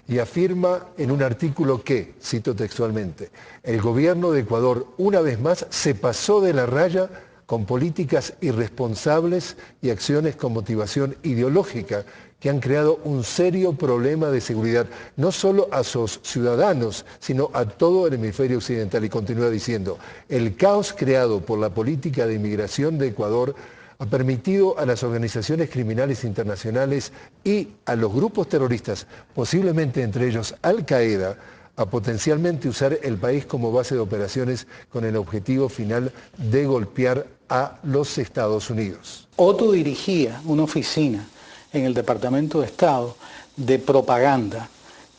y afirma en un artículo que, cito textualmente, el gobierno de Ecuador una vez más se pasó de la raya con políticas irresponsables y acciones con motivación ideológica que han creado un serio problema de seguridad, no solo a sus ciudadanos, sino a todo el hemisferio occidental. Y continúa diciendo, el caos creado por la política de inmigración de Ecuador ha permitido a las organizaciones criminales internacionales y a los grupos terroristas, posiblemente entre ellos Al-Qaeda, a potencialmente usar el país como base de operaciones con el objetivo final de golpear a los Estados Unidos. Otto dirigía una oficina en el Departamento de Estado de propaganda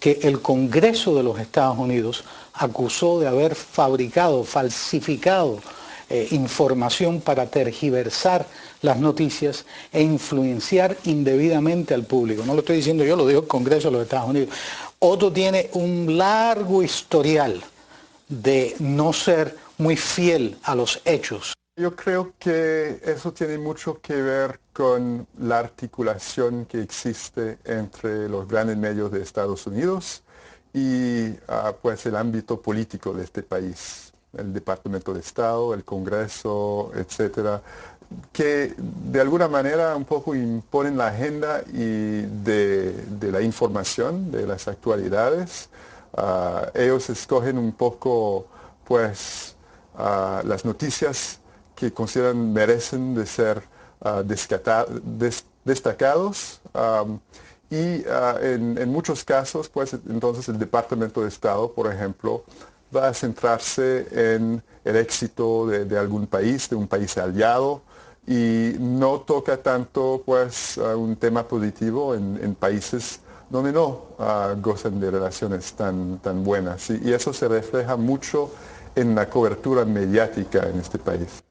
que el Congreso de los Estados Unidos acusó de haber fabricado, falsificado información para tergiversar las noticias e influenciar indebidamente al público. No lo estoy diciendo yo, lo dijo el Congreso de los Estados Unidos. Otto tiene un largo historial de no ser muy fiel a los hechos. Yo creo que eso tiene mucho que ver con la articulación que existe entre los grandes medios de Estados Unidos y pues el ámbito político de este país, el Departamento de Estado, el Congreso, etcétera, que de alguna manera un poco imponen la agenda de la información, de las actualidades. Ellos escogen un poco pues las noticias que consideran merecen de ser destacados y en muchos casos pues entonces el Departamento de Estado, por ejemplo, va a centrarse en el éxito de algún país, de un país aliado, y no toca tanto pues un tema positivo en países donde no gozan de relaciones tan buenas. Y eso se refleja mucho en la cobertura mediática en este país.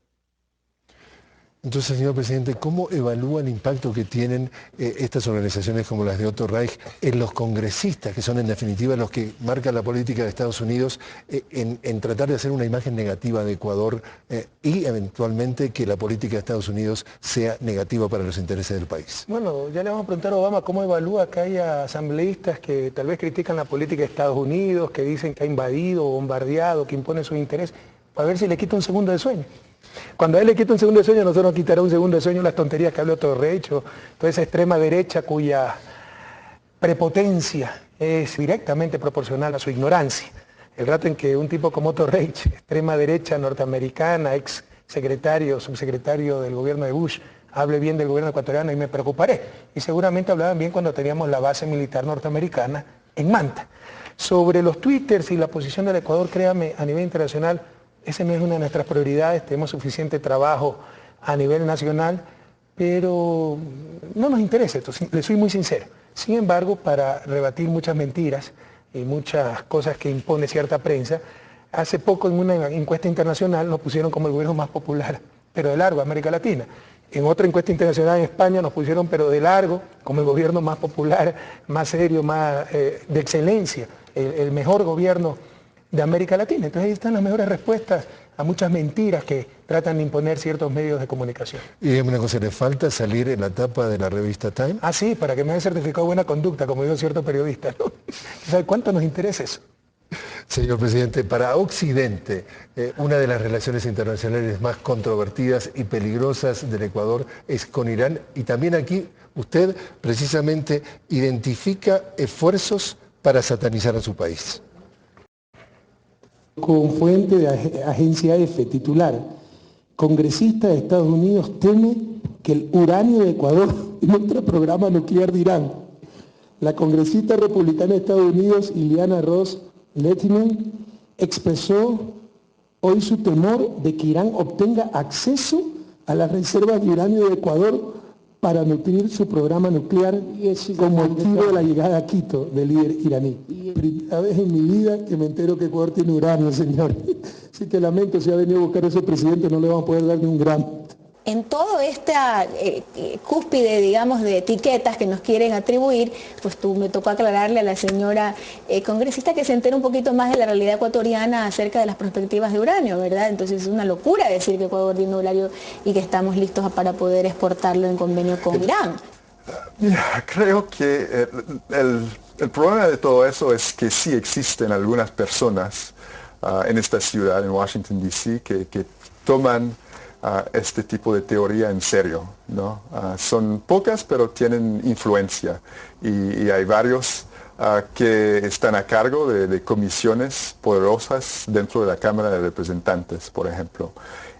Entonces, señor presidente, ¿cómo evalúa el impacto que tienen estas organizaciones como las de Otto Reich en los congresistas, que son en definitiva los que marcan la política de Estados Unidos, en tratar de hacer una imagen negativa de Ecuador y eventualmente que la política de Estados Unidos sea negativa para los intereses del país? Bueno, ya le vamos a preguntar a Obama cómo evalúa que haya asambleístas que tal vez critican la política de Estados Unidos, que dicen que ha invadido, bombardeado, que impone sus intereses, para ver si le quita un segundo de sueño. Cuando a él le quita un segundo de sueño, a nosotros nos quitará un segundo de sueño las tonterías que habló Otto Reich, toda esa extrema derecha cuya prepotencia es directamente proporcional a su ignorancia. El rato en que un tipo como Otto Reich, extrema derecha norteamericana, ex secretario, subsecretario del gobierno de Bush, hable bien del gobierno ecuatoriano y me preocuparé. Y seguramente hablaban bien cuando teníamos la base militar norteamericana en Manta. Sobre los twitters y la posición del Ecuador, créame, a nivel internacional, esa no es una de nuestras prioridades, tenemos suficiente trabajo a nivel nacional, pero no nos interesa esto, le soy muy sincero. Sin embargo, para rebatir muchas mentiras y muchas cosas que impone cierta prensa, hace poco en una encuesta internacional nos pusieron como el gobierno más popular, pero de largo, América Latina. En otra encuesta internacional en España nos pusieron, pero de largo, como el gobierno más popular, más serio, más de excelencia, el mejor gobierno de América Latina. Entonces ahí están las mejores respuestas a muchas mentiras que tratan de imponer ciertos medios de comunicación. Y dígame una cosa, ¿le falta salir en la tapa de la revista Time? Ah, sí, para que me haya certificado buena conducta, como dijo cierto periodista, ¿no? ¿Sabe cuánto nos interesa eso? Señor presidente, para Occidente, una de las relaciones internacionales más controvertidas y peligrosas del Ecuador es con Irán, y también aquí usted precisamente identifica esfuerzos para satanizar a su país. Con fuente de agencia EFE, titular, congresista de Estados Unidos teme que el uranio de Ecuador nutra el programa nuclear de Irán. La congresista republicana de Estados Unidos, Ileana Ross Lehtinen, expresó hoy su temor de que Irán obtenga acceso a las reservas de uranio de Ecuador para nutrir su programa nuclear con motivo de la llegada a Quito del líder iraní. Primera vez en mi vida que me entero que Ecuador tiene uranio, señor. Así que lamento, si ha venido a buscar a ese presidente, no le vamos a poder dar ni un gramo. En toda esta cúspide, digamos, de etiquetas que nos quieren atribuir, pues me tocó aclararle a la señora congresista que se entere un poquito más de la realidad ecuatoriana acerca de las perspectivas de uranio, ¿verdad? Entonces es una locura decir que Ecuador tiene uranio y que estamos listos para poder exportarlo en convenio con Irán. Creo que el problema de todo eso es que sí existen algunas personas en esta ciudad, en Washington, D.C., que toman este tipo de teoría en serio, ¿no? Son pocas, pero tienen influencia y hay varios que están a cargo de comisiones poderosas dentro de la Cámara de Representantes, por ejemplo.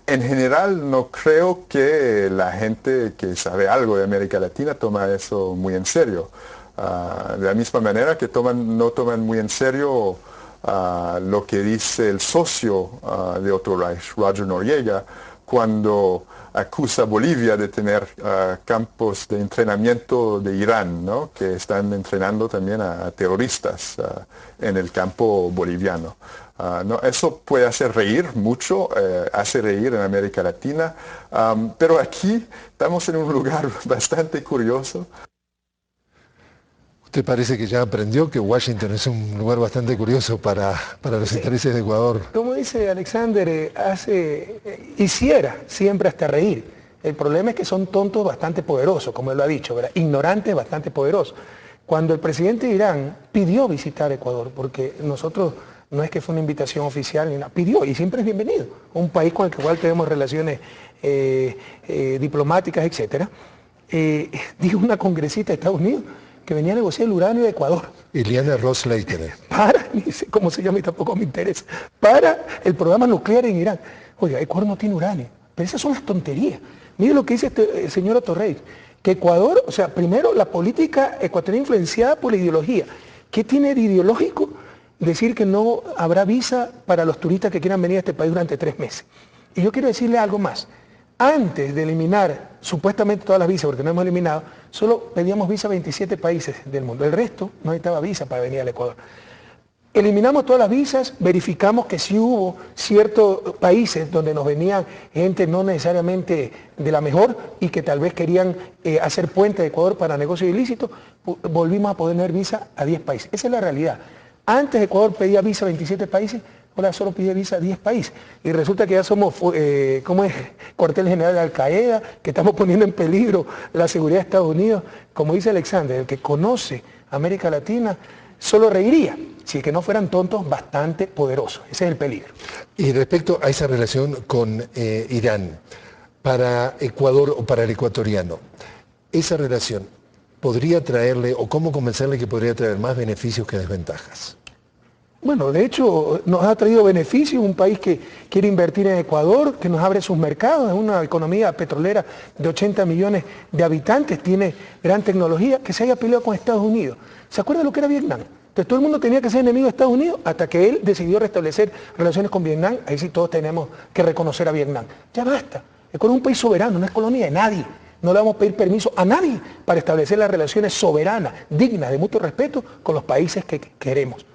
En general, no creo que la gente que sabe algo de América Latina toma eso muy en serio. De la misma manera que no toman muy en serio lo que dice el socio de Otto Reich, Roger Noriega, cuando acusa a Bolivia de tener campos de entrenamiento de Irán, ¿no? Que están entrenando también a terroristas en el campo boliviano. ¿No? Eso puede hacer reír mucho, hace reír en América Latina, pero aquí estamos en un lugar bastante curioso. ¿Usted parece que ya aprendió que Washington es un lugar bastante curioso para los intereses de Ecuador? Como dice Alexander, hiciera siempre hasta reír. El problema es que son tontos bastante poderosos, como él lo ha dicho, ¿verdad? Ignorantes bastante poderosos. Cuando el presidente de Irán pidió visitar Ecuador, porque nosotros no es que fue una invitación oficial, ni nada, pidió y siempre es bienvenido. Un país con el cual tenemos relaciones diplomáticas, etc. Dijo una congresista de Estados Unidos que venía a negociar el uranio de Ecuador. Ileana Ros-Lehtinen. Para, ni sé cómo se llama y tampoco me interesa, para el programa nuclear en Irán. Oiga, Ecuador no tiene uranio, pero esas son las tonterías. Mire lo que dice el señor Otto Reich, que Ecuador, o sea, primero la política ecuatoriana influenciada por la ideología. ¿Qué tiene de ideológico decir que no habrá visa para los turistas que quieran venir a este país durante 3 meses? Y yo quiero decirle algo más. Antes de eliminar supuestamente todas las visas, porque no hemos eliminado, solo pedíamos visa a 27 países del mundo. El resto no necesitaba visa para venir al Ecuador. Eliminamos todas las visas, verificamos que sí hubo ciertos países donde nos venían gente no necesariamente de la mejor y que tal vez querían hacer puente de Ecuador para negocios ilícitos, volvimos a poder tener visa a 10 países. Esa es la realidad. Antes Ecuador pedía visa a 27 países, ahora solo pide visa a 10 países. Y resulta que ya somos, ¿cómo es? Cuartel general de Al-Qaeda, que estamos poniendo en peligro la seguridad de Estados Unidos. Como dice Alexander, el que conoce América Latina solo reiría si es que no fueran tontos bastante poderosos. Ese es el peligro. Y respecto a esa relación con Irán, para Ecuador o para el ecuatoriano, esa relación podría traerle, o cómo convencerle que podría traer más beneficios que desventajas. Bueno, de hecho nos ha traído beneficios, un país que quiere invertir en Ecuador, que nos abre sus mercados, es una economía petrolera de 80 millones de habitantes, tiene gran tecnología, que se haya peleado con Estados Unidos. ¿Se acuerda lo que era Vietnam? Entonces todo el mundo tenía que ser enemigo de Estados Unidos hasta que él decidió restablecer relaciones con Vietnam, ahí sí todos tenemos que reconocer a Vietnam. Ya basta, Ecuador es un país soberano, no es colonia de nadie. No le vamos a pedir permiso a nadie para establecer las relaciones soberanas, dignas, de mutuo respeto con los países que queremos.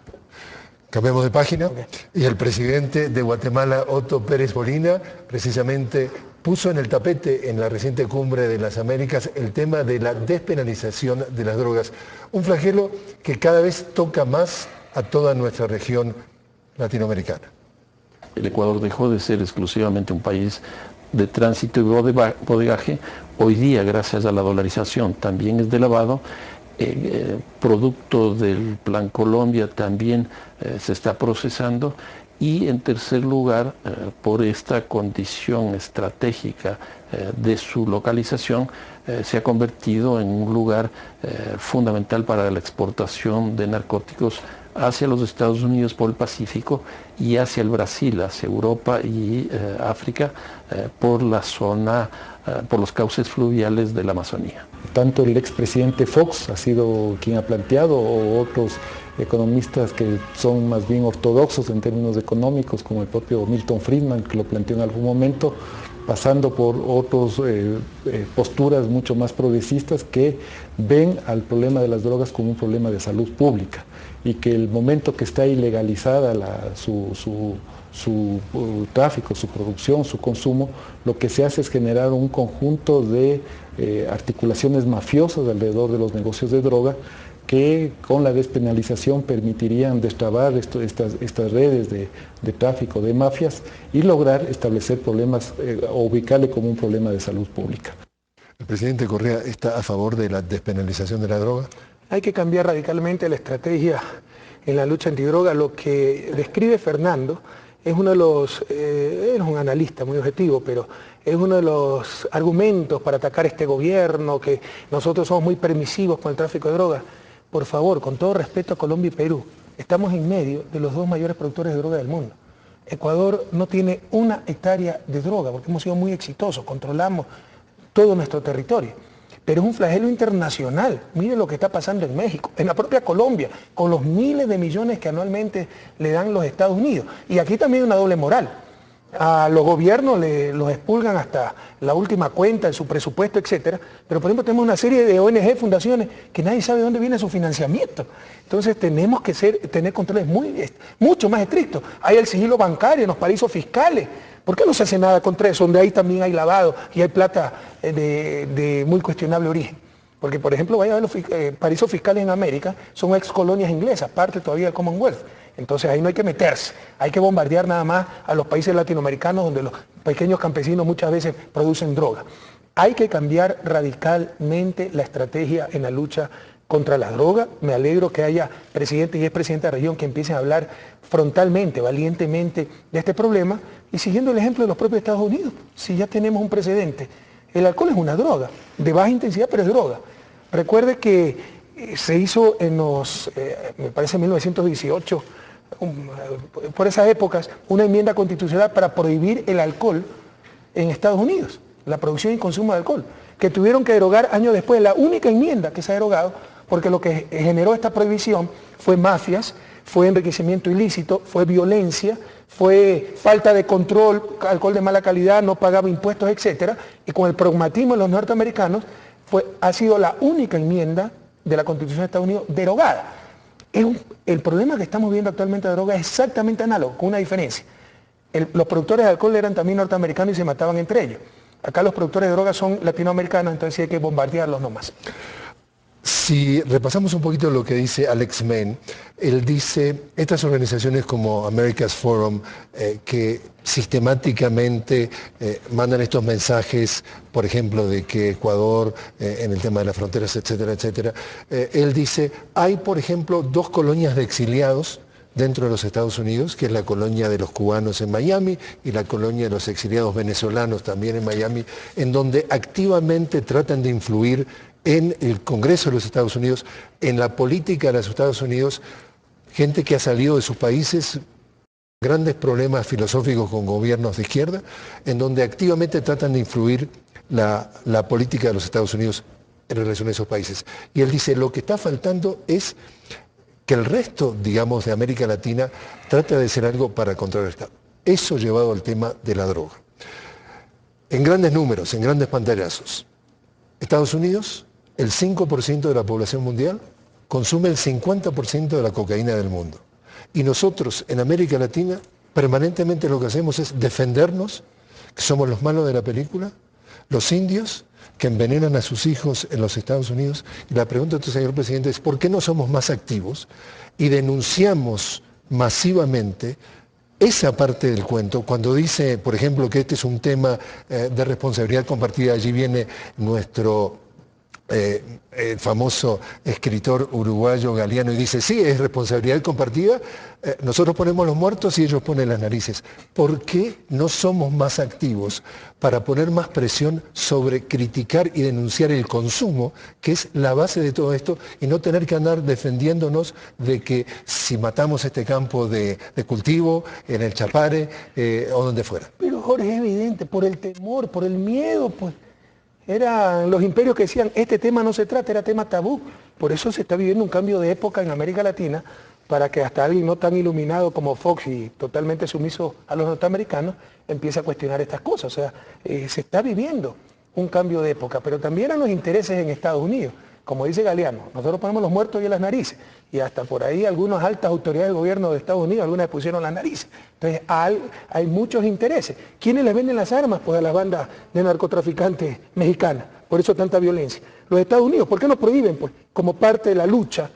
Cambiamos de página. Y el presidente de Guatemala, Otto Pérez Molina, precisamente puso en el tapete en la reciente cumbre de las Américas el tema de la despenalización de las drogas. Un flagelo que cada vez toca más a toda nuestra región latinoamericana. El Ecuador dejó de ser exclusivamente un país de tránsito y bodegaje. Hoy día, gracias a la dolarización, también es de lavado. Producto del Plan Colombia también se está procesando, y en tercer lugar, por esta condición estratégica de su localización, se ha convertido en un lugar fundamental para la exportación de narcóticos hacia los Estados Unidos por el Pacífico y hacia el Brasil, hacia Europa y África, por la zona, por los cauces fluviales de la Amazonía. Tanto el expresidente Fox ha sido quien ha planteado, o otros economistas que son más bien ortodoxos en términos económicos, como el propio Milton Friedman, que lo planteó en algún momento, pasando por otras posturas mucho más progresistas que ven al problema de las drogas como un problema de salud pública y que el momento que está ilegalizada su tráfico, su producción, su consumo, lo que se hace es generar un conjunto de articulaciones mafiosas alrededor de los negocios de droga que con la despenalización permitirían destrabar estas redes de tráfico de mafias y lograr establecer problemas o ubicarle como un problema de salud pública. ¿El presidente Correa está a favor de la despenalización de la droga? Hay que cambiar radicalmente la estrategia en la lucha antidroga. Lo que describe Fernando es uno de los, él es un analista muy objetivo, pero es uno de los argumentos para atacar este gobierno, que nosotros somos muy permisivos con el tráfico de drogas. Por favor, con todo respeto a Colombia y Perú, estamos en medio de los dos mayores productores de droga del mundo. Ecuador no tiene una hectárea de droga porque hemos sido muy exitosos, controlamos todo nuestro territorio. Pero es un flagelo internacional. Miren lo que está pasando en México, en la propia Colombia, con los miles de millones que anualmente le dan los Estados Unidos. Y aquí también hay una doble moral. A los gobiernos los expulgan hasta la última cuenta de su presupuesto, etcétera. Pero por ejemplo tenemos una serie de ONG, fundaciones, que nadie sabe de dónde viene su financiamiento. Entonces tenemos que tener controles mucho más estrictos. Hay el sigilo bancario en los paraísos fiscales. ¿Por qué no se hace nada contra eso? Donde ahí también hay lavado y hay plata de muy cuestionable origen. Porque, por ejemplo, vaya a ver los paraísos fiscales en América, son ex colonias inglesas, parte todavía del Commonwealth. Entonces ahí no hay que meterse, hay que bombardear nada más a los países latinoamericanos donde los pequeños campesinos muchas veces producen droga. Hay que cambiar radicalmente la estrategia en la lucha contra la droga. Me alegro que haya presidente y expresidente de la región que empiecen a hablar frontalmente, valientemente de este problema y siguiendo el ejemplo de los propios Estados Unidos. Si ya tenemos un precedente, el alcohol es una droga, de baja intensidad, pero es droga. Recuerde que se hizo en los, me parece 1918, por esas épocas, una enmienda constitucional para prohibir el alcohol en Estados Unidos, la producción y consumo de alcohol, que tuvieron que derogar años después, la única enmienda que se ha derogado, porque lo que generó esta prohibición fue mafias, fue enriquecimiento ilícito, fue violencia, fue falta de control, alcohol de mala calidad, no pagaba impuestos, etcétera, y con el pragmatismo de los norteamericanos ha sido la única enmienda de la Constitución de Estados Unidos derogada. El problema que estamos viendo actualmente de droga es exactamente análogo, con una diferencia. Los productores de alcohol eran también norteamericanos y se mataban entre ellos. Acá los productores de droga son latinoamericanos, entonces hay que bombardearlos nomás. Si repasamos un poquito lo que dice Alex Mann, él dice, estas organizaciones como America's Forum, que sistemáticamente mandan estos mensajes, por ejemplo, de que Ecuador, en el tema de las fronteras, etcétera, etcétera, él dice, hay, por ejemplo, 2 colonias de exiliados dentro de los Estados Unidos, que es la colonia de los cubanos en Miami y la colonia de los exiliados venezolanos también en Miami, en donde activamente tratan de influir en el Congreso de los Estados Unidos, en la política de los Estados Unidos, gente que ha salido de sus países, grandes problemas filosóficos con gobiernos de izquierda, en donde activamente tratan de influir la política de los Estados Unidos en relación a esos países. Y él dice, lo que está faltando es que el resto, digamos, de América Latina trate de hacer algo para contrarrestar. Eso llevado al tema de la droga. En grandes números, en grandes pantallazos, Estados Unidos, el 5% de la población mundial consume el 50% de la cocaína del mundo. Y nosotros en América Latina permanentemente lo que hacemos es defendernos, que somos los malos de la película, los indios que envenenan a sus hijos en los Estados Unidos. Y la pregunta entonces, señor presidente, es ¿por qué no somos más activos y denunciamos masivamente esa parte del cuento? Cuando dice, por ejemplo, que este es un tema de responsabilidad compartida, allí viene nuestro el famoso escritor uruguayo Galeano y dice, sí, es responsabilidad compartida, nosotros ponemos los muertos y ellos ponen las narices. ¿Por qué no somos más activos para poner más presión sobre criticar y denunciar el consumo, que es la base de todo esto, y no tener que andar defendiéndonos de que si matamos este campo de cultivo, en el Chapare o donde fuera? Pero Jorge, es evidente, por el temor, por el miedo, pues. Eran los imperios que decían, este tema no se trata, era tema tabú. Por eso se está viviendo un cambio de época en América Latina, para que hasta alguien no tan iluminado como Fox y totalmente sumiso a los norteamericanos empiece a cuestionar estas cosas. O sea, se está viviendo un cambio de época, pero también eran los intereses en Estados Unidos. Como dice Galeano, nosotros ponemos los muertos y en las narices, y hasta por ahí algunas altas autoridades del gobierno de Estados Unidos, algunas pusieron las narices. Entonces hay muchos intereses. ¿Quiénes les venden las armas? Pues a las bandas de narcotraficantes mexicanas, por eso tanta violencia. Los Estados Unidos, ¿por qué nos prohíben? Pues como parte de la lucha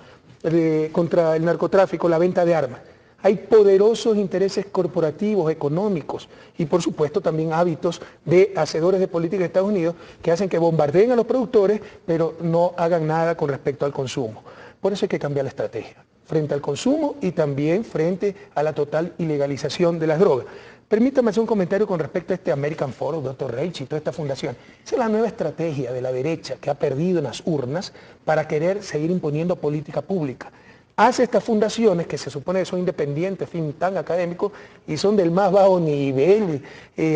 contra el narcotráfico, la venta de armas. Hay poderosos intereses corporativos, económicos y por supuesto también hábitos de hacedores de política de Estados Unidos que hacen que bombardeen a los productores pero no hagan nada con respecto al consumo. Por eso hay que cambiar la estrategia frente al consumo y también frente a la total ilegalización de las drogas. Permítame hacer un comentario con respecto a este American Forum, Dr. Reich y toda esta fundación. Esa es la nueva estrategia de la derecha que ha perdido en las urnas para querer seguir imponiendo política pública. Hace estas fundaciones que se supone que son independientes, fin tan académicos, y son del más bajo nivel,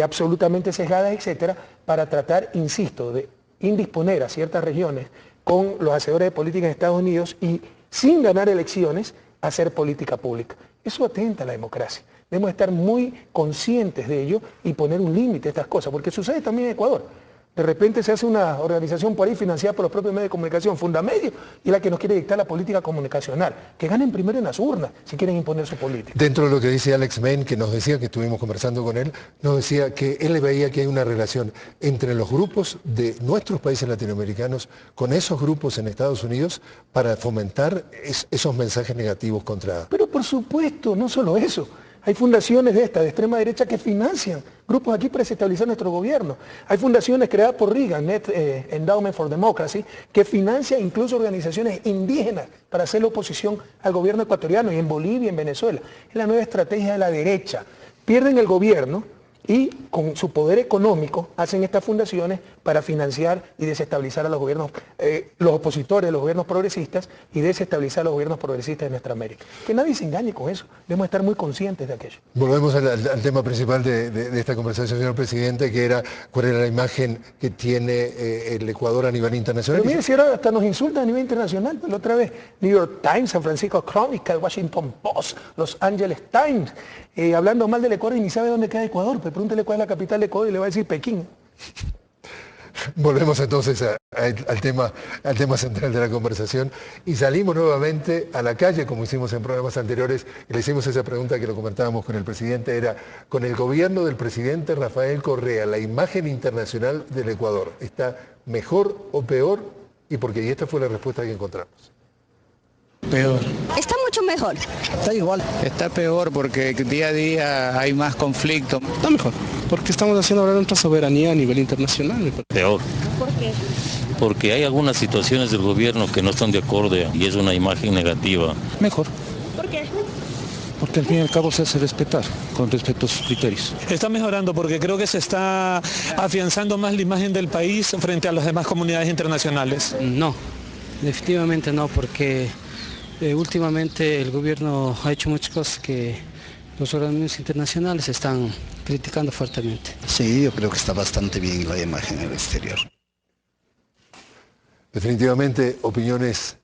absolutamente sesgadas, etcétera, para tratar, insisto, de indisponer a ciertas regiones con los hacedores de política en Estados Unidos y sin ganar elecciones, hacer política pública. Eso atenta a la democracia. Debemos estar muy conscientes de ello y poner un límite a estas cosas, porque sucede también en Ecuador. De repente se hace una organización por ahí financiada por los propios medios de comunicación, Fundamedios, y la que nos quiere dictar la política comunicacional. Que ganen primero en las urnas si quieren imponer su política. Dentro de lo que dice Alex Main, que nos decía, que estuvimos conversando con él, nos decía que él veía que hay una relación entre los grupos de nuestros países latinoamericanos con esos grupos en Estados Unidos para fomentar esos mensajes negativos contra... Pero por supuesto, no solo eso. Hay fundaciones de extrema derecha que financian grupos aquí para desestabilizar nuestro gobierno. Hay fundaciones creadas por Reagan, Endowment for Democracy, que financian incluso organizaciones indígenas para hacer la oposición al gobierno ecuatoriano y en Bolivia y en Venezuela. Es la nueva estrategia de la derecha. Pierden el gobierno y con su poder económico hacen estas fundaciones para financiar y desestabilizar a los gobiernos, los opositores de los gobiernos progresistas y desestabilizar a los gobiernos progresistas de nuestra América. Que nadie se engañe con eso, debemos estar muy conscientes de aquello. Volvemos al tema principal de esta conversación, señor presidente, que era cuál era la imagen que tiene el Ecuador a nivel internacional. Pero mire, si ahora hasta nos insultan a nivel internacional, pero la otra vez, New York Times, San Francisco Chronicle, Washington Post, Los Angeles Times, hablando mal del Ecuador y ni sabe dónde queda Ecuador, pues pregúntele cuál es la capital de Ecuador y le va a decir Pekín. Volvemos entonces al tema central de la conversación y salimos nuevamente a la calle, como hicimos en programas anteriores, y le hicimos esa pregunta que lo comentábamos con el presidente, era, con el gobierno del presidente Rafael Correa, ¿la imagen internacional del Ecuador está mejor o peor? ¿Y por qué? Y esta fue la respuesta que encontramos. Peor. Está mucho mejor. Está igual. Está peor porque día a día hay más conflicto. Está mejor. Porque estamos haciendo ahora nuestra soberanía a nivel internacional. Peor. ¿Por qué? Porque hay algunas situaciones del gobierno que no están de acuerdo y es una imagen negativa. Mejor. ¿Por qué? Porque al fin y al cabo se hace respetar con respecto a sus criterios. Está mejorando porque creo que se está afianzando más la imagen del país frente a las demás comunidades internacionales. No, definitivamente no, porque últimamente el gobierno ha hecho muchas cosas que los organismos internacionales están criticando fuertemente. Sí, yo creo que está bastante bien la imagen en el exterior. Definitivamente opiniones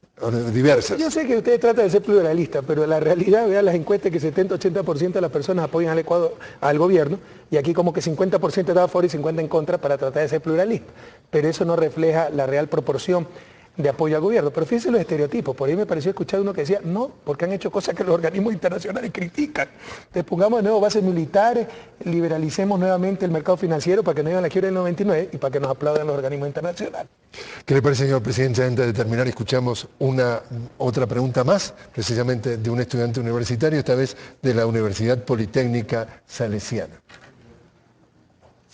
diversas. Yo sé que usted trata de ser pluralista, pero la realidad, vea las encuestas que 70-80% de las personas apoyan al Ecuador, al gobierno, y aquí como que 50% está a favor y 50% en contra para tratar de ser pluralista. Pero eso no refleja la real proporción de apoyo al gobierno. Pero fíjense los estereotipos. Por ahí me pareció escuchar uno que decía, no, porque han hecho cosas que los organismos internacionales critican. Entonces pongamos de nuevo bases militares, liberalicemos nuevamente el mercado financiero para que no haya la quiebra del 99 y para que nos aplaudan los organismos internacionales. ¿Qué le parece, señor presidente? Antes de terminar, escuchamos otra pregunta más, precisamente de un estudiante universitario, esta vez de la Universidad Politécnica Salesiana.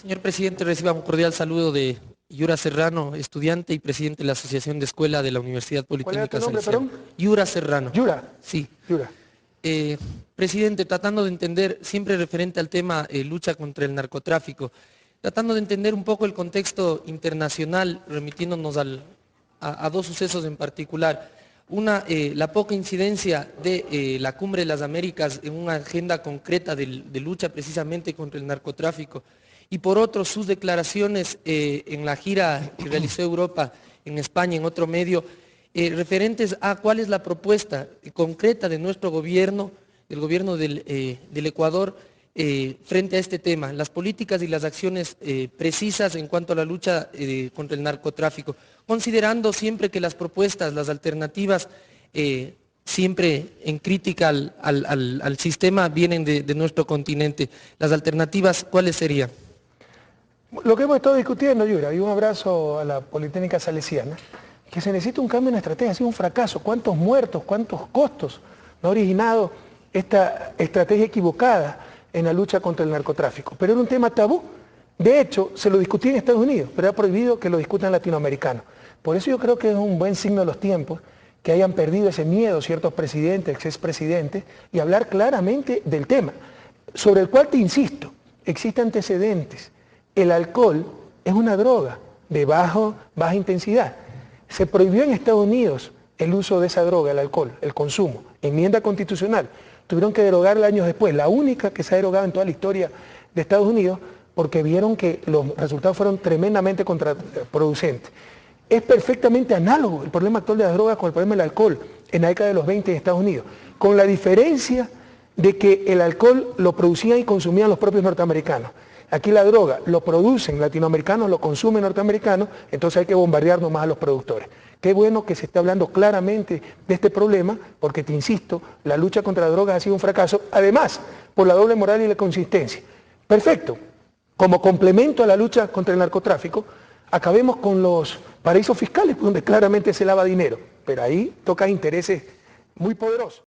Señor presidente, reciba un cordial saludo de Yura Serrano, estudiante y presidente de la Asociación de Escuela de la Universidad Politécnica Salesiana. ¿Cuál era tu nombre, perdón? Yura Serrano. ¿Yura? Sí. Yura. Presidente, tratando de entender, siempre referente al tema lucha contra el narcotráfico, tratando de entender un poco el contexto internacional, remitiéndonos a dos sucesos en particular. Una, la poca incidencia de la Cumbre de las Américas en una agenda concreta de lucha precisamente contra el narcotráfico. Y por otro, sus declaraciones en la gira que realizó Europa, en España, en otro medio, referentes a cuál es la propuesta concreta de nuestro gobierno, del gobierno del Ecuador, frente a este tema, las políticas y las acciones precisas en cuanto a la lucha contra el narcotráfico, considerando siempre que las propuestas, las alternativas, siempre en crítica al sistema, vienen de nuestro continente. Las alternativas, ¿cuáles serían? Lo que hemos estado discutiendo, Yura, y un abrazo a la Politécnica Salesiana, que se necesita un cambio en la estrategia, ha sido un fracaso. ¿Cuántos muertos, cuántos costos no ha originado esta estrategia equivocada en la lucha contra el narcotráfico? Pero era un tema tabú. De hecho, se lo discutía en Estados Unidos, pero era prohibido que lo discutan latinoamericanos. Por eso yo creo que es un buen signo de los tiempos que hayan perdido ese miedo ciertos presidentes, expresidentes, y hablar claramente del tema, sobre el cual te insisto, existen antecedentes. El alcohol es una droga de baja intensidad. Se prohibió en Estados Unidos el uso de esa droga, el alcohol, el consumo. Enmienda constitucional. Tuvieron que derogarla años después, la única que se ha derogado en toda la historia de Estados Unidos, porque vieron que los resultados fueron tremendamente contraproducentes. Es perfectamente análogo el problema actual de las drogas con el problema del alcohol en la década de los 20 en Estados Unidos, con la diferencia de que el alcohol lo producían y consumían los propios norteamericanos. Aquí la droga lo producen latinoamericanos, lo consumen norteamericanos, entonces hay que bombardearnos más a los productores. Qué bueno que se está hablando claramente de este problema, porque te insisto, la lucha contra la droga ha sido un fracaso, además, por la doble moral y la consistencia. Perfecto, como complemento a la lucha contra el narcotráfico, acabemos con los paraísos fiscales, donde claramente se lava dinero, pero ahí toca intereses muy poderosos.